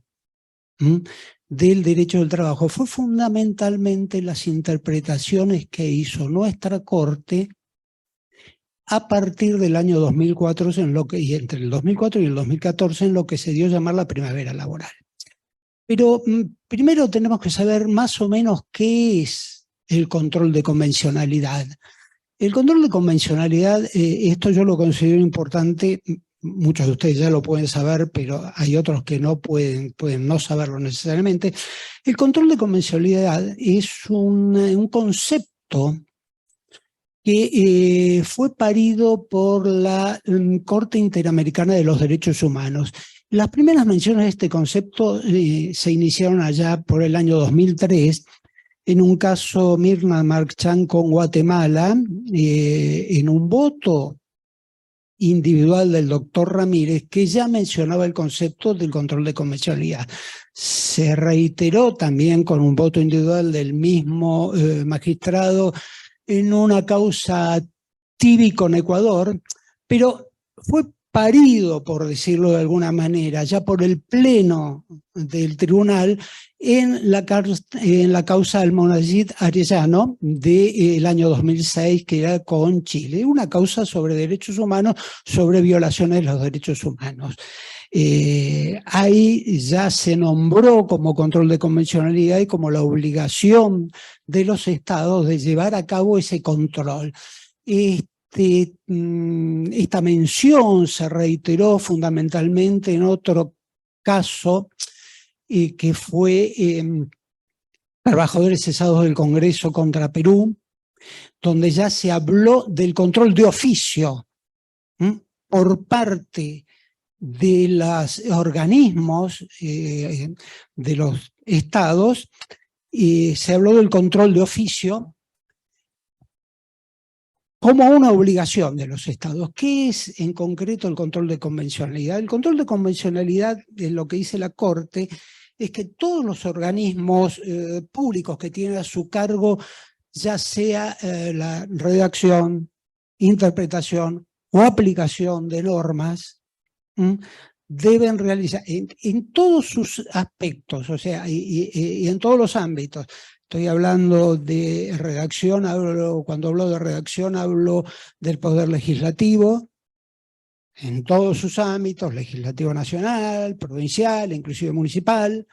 del derecho del trabajo fue fundamentalmente las interpretaciones que hizo nuestra Corte a partir del año 2004, y entre el 2004 y el 2014, en lo que se dio a llamar la primavera laboral. Pero primero tenemos que saber más o menos qué es el control de convencionalidad. El control de convencionalidad, esto yo lo considero importante. Muchos de ustedes ya lo pueden saber, pero hay otros que no pueden no saberlo necesariamente. El control de convencionalidad es un concepto que fue parido por la Corte Interamericana de los Derechos Humanos. Las primeras menciones de este concepto se iniciaron allá por el año 2003, en un caso Mirna Marchán con Guatemala, en un voto individual del doctor Ramírez, que ya mencionaba el concepto del control de convencionalidad. Se reiteró también con un voto individual del mismo magistrado en una causa Tibi con Ecuador, pero fue parido, por decirlo de alguna manera, ya por el pleno del tribunal en la causa Almonacid Arellano del año 2006, que era con Chile, una causa sobre derechos humanos, sobre violaciones de los derechos humanos. Ahí ya se nombró como control de convencionalidad y como la obligación de los estados de llevar a cabo ese control. Esta mención se reiteró fundamentalmente en otro caso que fue trabajadores cesados del Congreso contra Perú, donde ya se habló del control de oficio por parte de los organismos de los estados, se habló del control de oficio como una obligación de los estados. ¿Qué es en concreto el control de convencionalidad? El control de convencionalidad, en lo que dice la Corte, es que todos los organismos públicos que tienen a su cargo, ya sea la redacción, interpretación o aplicación de normas, deben realizar en todos sus aspectos, o sea, y en todos los ámbitos. Estoy hablando de redacción, cuando hablo de redacción hablo del poder legislativo, en todos sus ámbitos, legislativo nacional, provincial, inclusive municipal,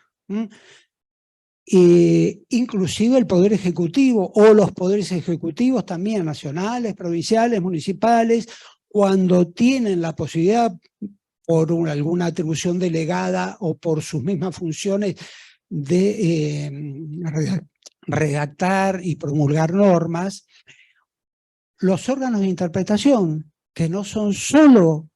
inclusive el poder ejecutivo o los poderes ejecutivos también, nacionales, provinciales, municipales, cuando tienen la posibilidad, por alguna atribución delegada o por sus mismas funciones, de redactar y promulgar normas. Los órganos de interpretación, que no son solo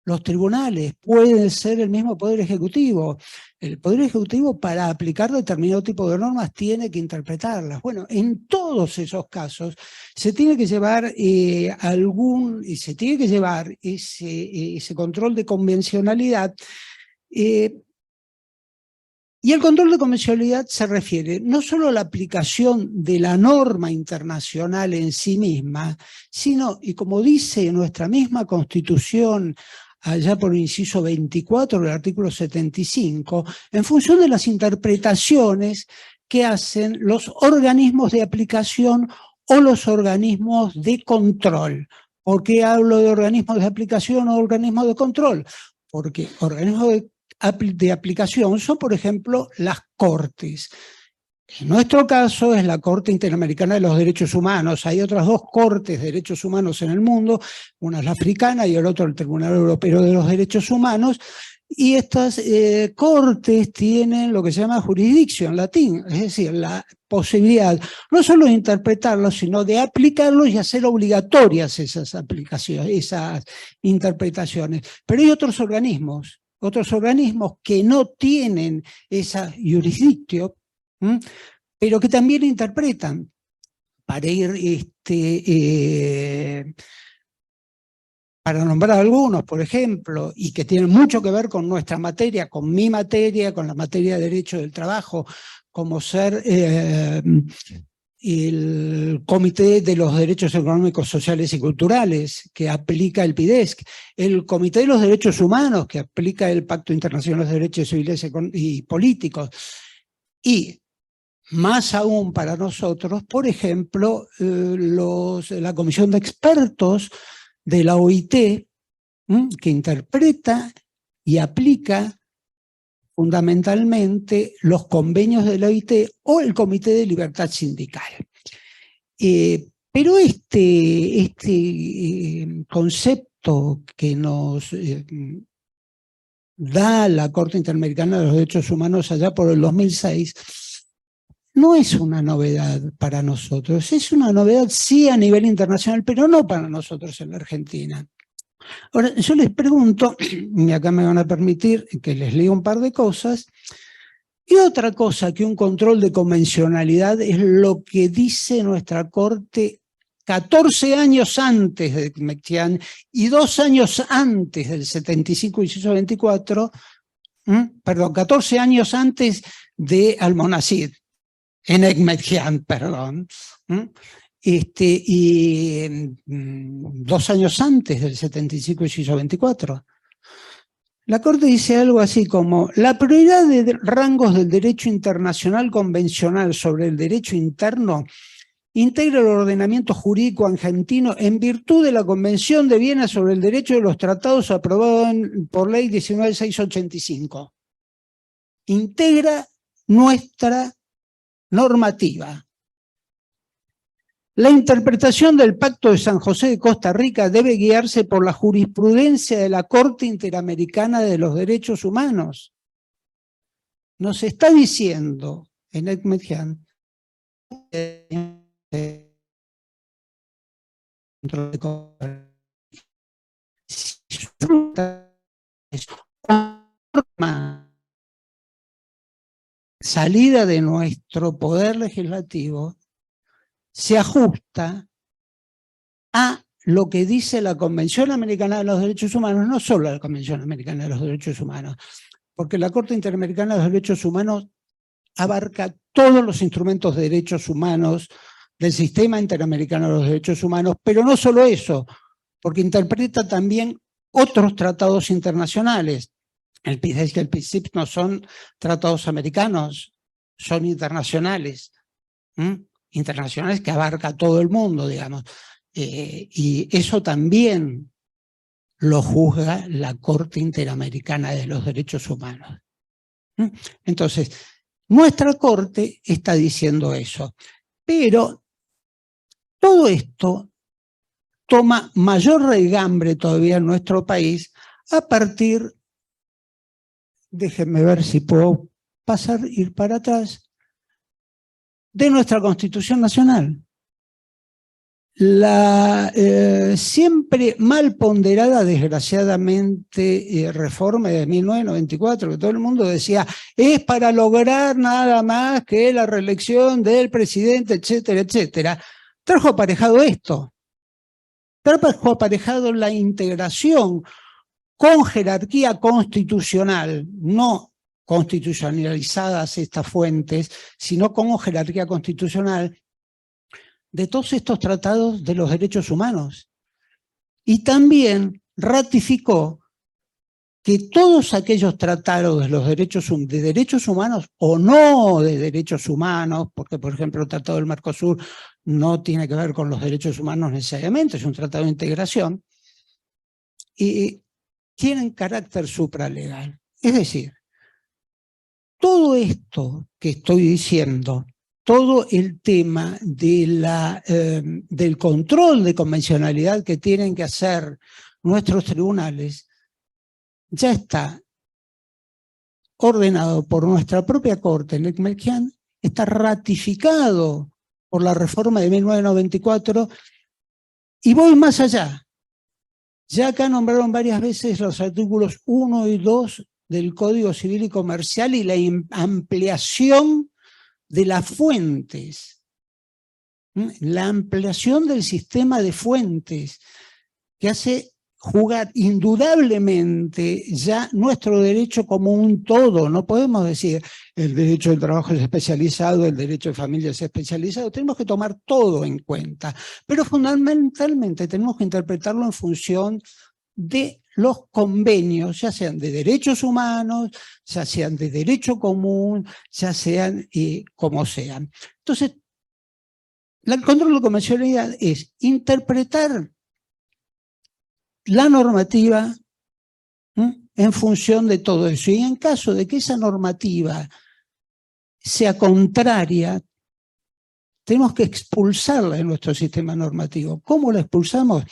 los tribunales, pueden ser el mismo Poder Ejecutivo. El Poder Ejecutivo, para aplicar determinado tipo de normas, tiene que interpretarlas. Bueno, en todos esos casos se tiene que llevar ese control de convencionalidad. Y el control de convencionalidad se refiere no solo a la aplicación de la norma internacional en sí misma, sino, y como dice nuestra misma Constitución, allá por el inciso 24 del artículo 75, en función de las interpretaciones que hacen los organismos de aplicación o los organismos de control. ¿Por qué hablo de organismos de aplicación o organismos de control? Porque organismos de aplicación son, por ejemplo, las cortes. En nuestro caso es la Corte Interamericana de los Derechos Humanos. Hay otras dos cortes de derechos humanos en el mundo, una es la africana y el otro el Tribunal Europeo de los Derechos Humanos, y estas cortes tienen lo que se llama jurisdicción latín, es decir, la posibilidad no solo de interpretarlos, sino de aplicarlos y hacer obligatorias esas aplicaciones, esas interpretaciones. Pero hay otros organismos que no tienen esa jurisdicción, pero que también interpretan para ir, para nombrar algunos, por ejemplo, y que tienen mucho que ver con nuestra materia, con mi materia, con la materia de Derecho del Trabajo, como ser el Comité de los Derechos Económicos, Sociales y Culturales, que aplica el PIDESC, el Comité de los Derechos Humanos, que aplica el Pacto Internacional de los Derechos Civiles y Políticos, y más aún para nosotros, por ejemplo, la Comisión de Expertos de la OIT, que interpreta y aplica fundamentalmente los convenios de la OIT o el Comité de Libertad Sindical. Pero este concepto que nos da la Corte Interamericana de los Derechos Humanos allá por el 2006, no es una novedad para nosotros, es una novedad sí a nivel internacional, pero no para nosotros en la Argentina. Ahora, yo les pregunto, y acá me van a permitir que les lea un par de cosas, y otra cosa que un control de convencionalidad es lo que dice nuestra Corte 14 años antes de Ekmektian y 2 años antes del 75 y 24, perdón, 14 años antes de Almonacid, en Ekmektian, perdón, y 2 años antes del 75 y 24. La Corte dice algo así como: la prioridad de rangos del derecho internacional convencional sobre el derecho interno integra el ordenamiento jurídico argentino en virtud de la Convención de Viena sobre el derecho de los tratados aprobado por ley 19.685. Integra nuestra normativa. La interpretación del Pacto de San José de Costa Rica debe guiarse por la jurisprudencia de la Corte Interamericana de los Derechos Humanos. Nos está diciendo en Ekmektian salida de nuestro poder legislativo se ajusta a lo que dice la Convención Americana de los Derechos Humanos, no solo la Convención Americana de los Derechos Humanos, porque la Corte Interamericana de los Derechos Humanos abarca todos los instrumentos de derechos humanos del sistema interamericano de los derechos humanos, pero no solo eso, porque interpreta también otros tratados internacionales. El PIDESC y el PICIP no son tratados americanos, son internacionales, internacionales que abarca todo el mundo, digamos. Y eso también lo juzga la Corte Interamericana de los Derechos Humanos. Entonces, nuestra Corte está diciendo eso, pero todo esto toma mayor regambre todavía en nuestro país a partir, déjenme ver si puedo ir para atrás, de nuestra Constitución Nacional. La siempre mal ponderada, desgraciadamente, reforma de 1994, que todo el mundo decía, es para lograr nada más que la reelección del presidente, etcétera, etcétera, trajo aparejado esto. Trajo aparejado la integración con jerarquía constitucional, no constitucionalizadas estas fuentes, sino como jerarquía constitucional, de todos estos tratados de los derechos humanos. Y también ratificó que todos aquellos tratados de los derechos humanos o no de derechos humanos, porque por ejemplo el Tratado del Mercosur no tiene que ver con los derechos humanos necesariamente, es un tratado de integración, y tienen carácter supralegal. Es decir, todo esto que estoy diciendo, todo el tema de del control de convencionalidad que tienen que hacer nuestros tribunales, ya está ordenado por nuestra propia Corte en Ekmektian, está ratificado por la reforma de 1994, y voy más allá. Ya acá nombraron varias veces los artículos 1 y 2 del Código Civil y Comercial y la ampliación de las fuentes, la ampliación del sistema de fuentes, que hace jugar indudablemente ya nuestro derecho como un todo. No podemos decir el derecho del trabajo es especializado, el derecho de familia es especializado, tenemos que tomar todo en cuenta, pero fundamentalmente tenemos que interpretarlo en función de los convenios, ya sean de derechos humanos, ya sean de derecho común, ya sean como sean. Entonces, el control de convencionalidad es interpretar la normativa en función de todo eso. Y en caso de que esa normativa sea contraria, tenemos que expulsarla de nuestro sistema normativo. ¿Cómo la expulsamos?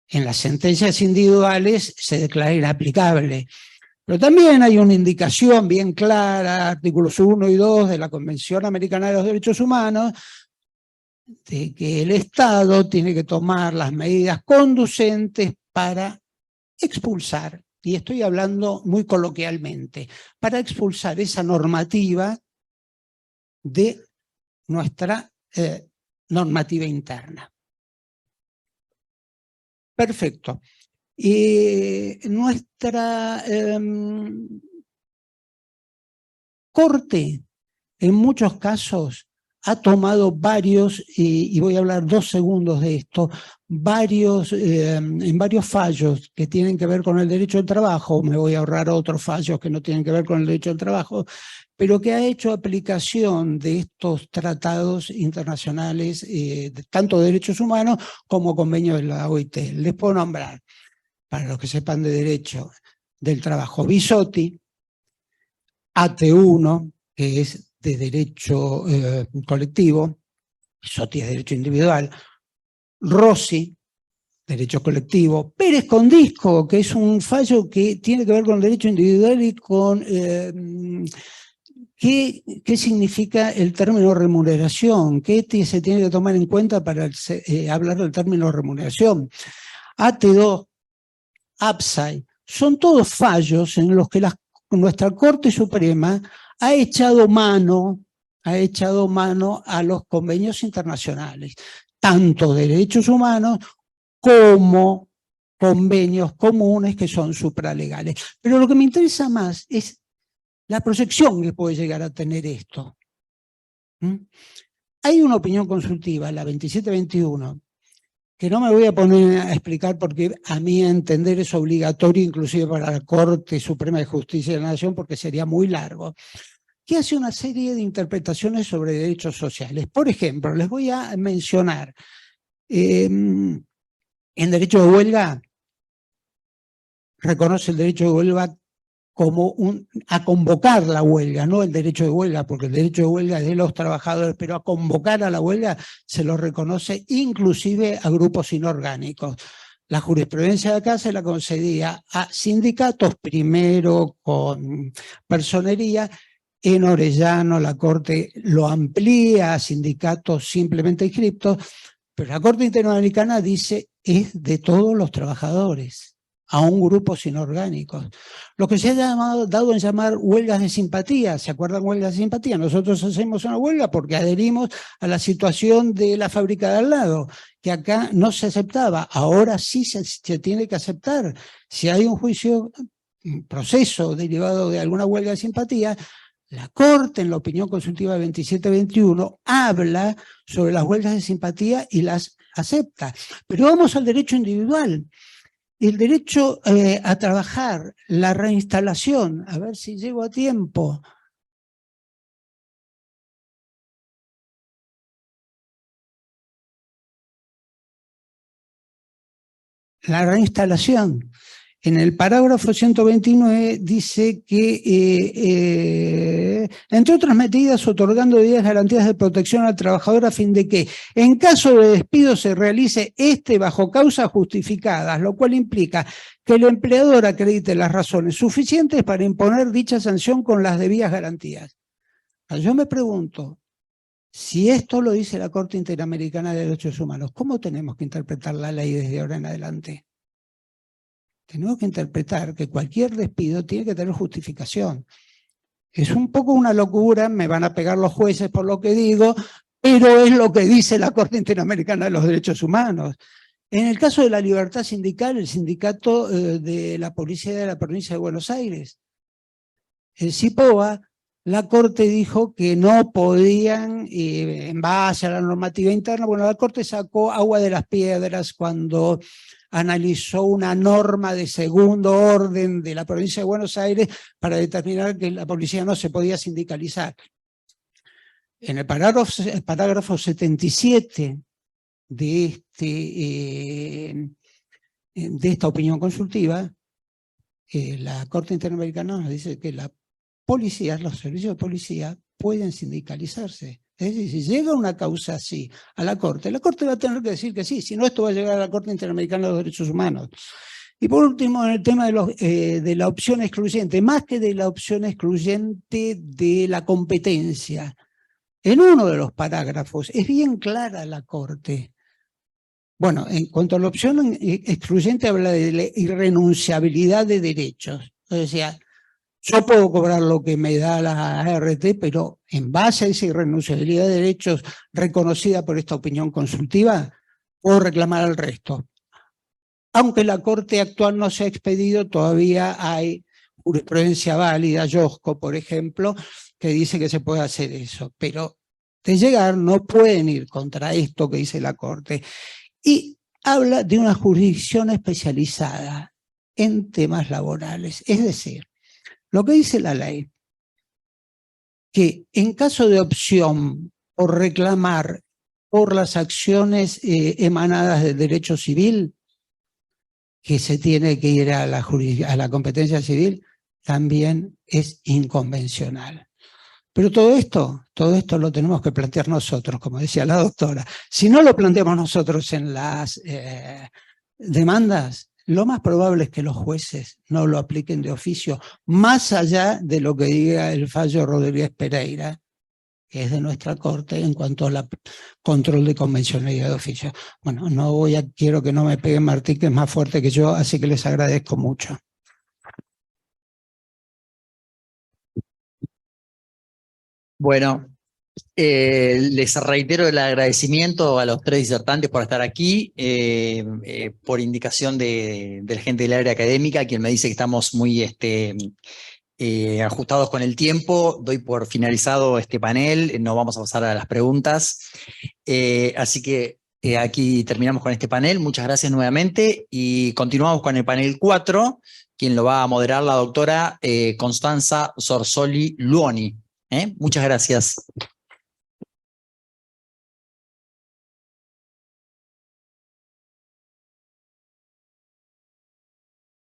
En las sentencias individuales se declara inaplicable. Pero también hay una indicación bien clara, artículos 1 y 2 de la Convención Americana de los Derechos Humanos, de que el Estado tiene que tomar las medidas conducentes para expulsar, y estoy hablando muy coloquialmente, para expulsar esa normativa de nuestra normativa interna. Perfecto. Nuestra Corte, en muchos casos, ha tomado varios, y voy a hablar 2 segundos de esto, en varios fallos que tienen que ver con el derecho al trabajo, me voy a ahorrar otros fallos que no tienen que ver con el derecho al trabajo, pero que ha hecho aplicación de estos tratados internacionales, tanto de derechos humanos como convenios de la OIT. Les puedo nombrar, para los que sepan de derecho del trabajo, Bisotti, AT1, que es de derecho colectivo, Bisotti es derecho individual, Rossi, derecho colectivo, Pérez Condisco, que es un fallo que tiene que ver con el derecho individual y con qué significa el término remuneración, qué se tiene que tomar en cuenta para hablar del término remuneración. AT2, APSAI, son todos fallos en los que nuestra Corte Suprema ha echado mano a los convenios internacionales, tanto de derechos humanos como convenios comunes que son supralegales. Pero lo que me interesa más es la proyección que puede llegar a tener esto. Hay una opinión consultiva, la 2721, que no me voy a poner a explicar porque a mi entender es obligatorio inclusive para la Corte Suprema de Justicia de la Nación porque sería muy largo, que hace una serie de interpretaciones sobre derechos sociales. Por ejemplo, les voy a mencionar, en derecho de huelga, reconoce el derecho de huelga como a convocar la huelga, no el derecho de huelga, porque el derecho de huelga es de los trabajadores, pero a convocar a la huelga se lo reconoce inclusive a grupos inorgánicos. La jurisprudencia de acá se la concedía a sindicatos, primero con personería. En Orellano la Corte lo amplía a sindicatos simplemente inscriptos, pero la Corte Interamericana dice es de todos los trabajadores, aún grupos inorgánicos. Lo que se ha dado en llamar huelgas de simpatía, ¿se acuerdan huelgas de simpatía? Nosotros hacemos una huelga porque adherimos a la situación de la fábrica de al lado, que acá no se aceptaba, ahora sí se tiene que aceptar. Si hay un juicio, un proceso derivado de alguna huelga de simpatía, la Corte, en la opinión consultiva 2721, habla sobre las huelgas de simpatía y las acepta. Pero vamos al derecho individual. El derecho a trabajar, la reinstalación, a ver si llego a tiempo. La reinstalación. En el parágrafo 129 dice que, entre otras medidas, otorgando debidas garantías de protección al trabajador a fin de que, en caso de despido, se realice bajo causas justificadas, lo cual implica que el empleador acredite las razones suficientes para imponer dicha sanción con las debidas garantías. Yo me pregunto, si esto lo dice la Corte Interamericana de Derechos Humanos, ¿cómo tenemos que interpretar la ley desde ahora en adelante? Tenemos que interpretar que cualquier despido tiene que tener justificación. Es un poco una locura, me van a pegar los jueces por lo que digo, pero es lo que dice la Corte Interamericana de los Derechos Humanos. En el caso de la libertad sindical, el sindicato de la policía de la provincia de Buenos Aires, el CIPOA, la Corte dijo que no podían, en base a la normativa interna, bueno, la Corte sacó agua de las piedras cuando analizó una norma de segundo orden de la provincia de Buenos Aires para determinar que la policía no se podía sindicalizar. En el parágrafo 77 de esta opinión consultiva, la Corte Interamericana nos dice que la policía, los servicios de policía pueden sindicalizarse. Es decir, si llega una causa así a la Corte va a tener que decir que sí, si no esto va a llegar a la Corte Interamericana de los Derechos Humanos. Y por último, en el tema de la opción excluyente, más que de la opción excluyente de la competencia, en uno de los parágrafos es bien clara la Corte. Bueno, en cuanto a la opción excluyente habla de la irrenunciabilidad de derechos. O sea, yo puedo cobrar lo que me da la ART, pero en base a esa irrenunciabilidad de derechos reconocida por esta opinión consultiva, puedo reclamar al resto. Aunque la Corte actual no se ha expedido, todavía hay jurisprudencia válida, Yosco, por ejemplo, que dice que se puede hacer eso. Pero de llegar no pueden ir contra esto que dice la Corte. Y habla de una jurisdicción especializada en temas laborales. Es decir, lo que dice la ley, que en caso de opción por reclamar por las acciones emanadas del derecho civil, que se tiene que ir a la competencia civil, también es inconvencional. Pero todo esto lo tenemos que plantear nosotros, como decía la doctora. Si no lo planteamos nosotros en las demandas, lo más probable es que los jueces no lo apliquen de oficio, más allá de lo que diga el fallo Rodríguez Pereira, que es de nuestra Corte en cuanto al control de convencionalidad de oficio. Bueno, quiero que no me peguen Martí, que es más fuerte que yo, así que les agradezco mucho. Bueno, les reitero el agradecimiento a los tres disertantes por estar aquí, por indicación de la gente del área académica, quien me dice que estamos muy ajustados con el tiempo. Doy por finalizado este panel, no vamos a pasar a las preguntas. Así que aquí terminamos con este panel. Muchas gracias nuevamente y continuamos con el panel 4, quien lo va a moderar la doctora Constanza Sorsoli Luoni. Muchas gracias.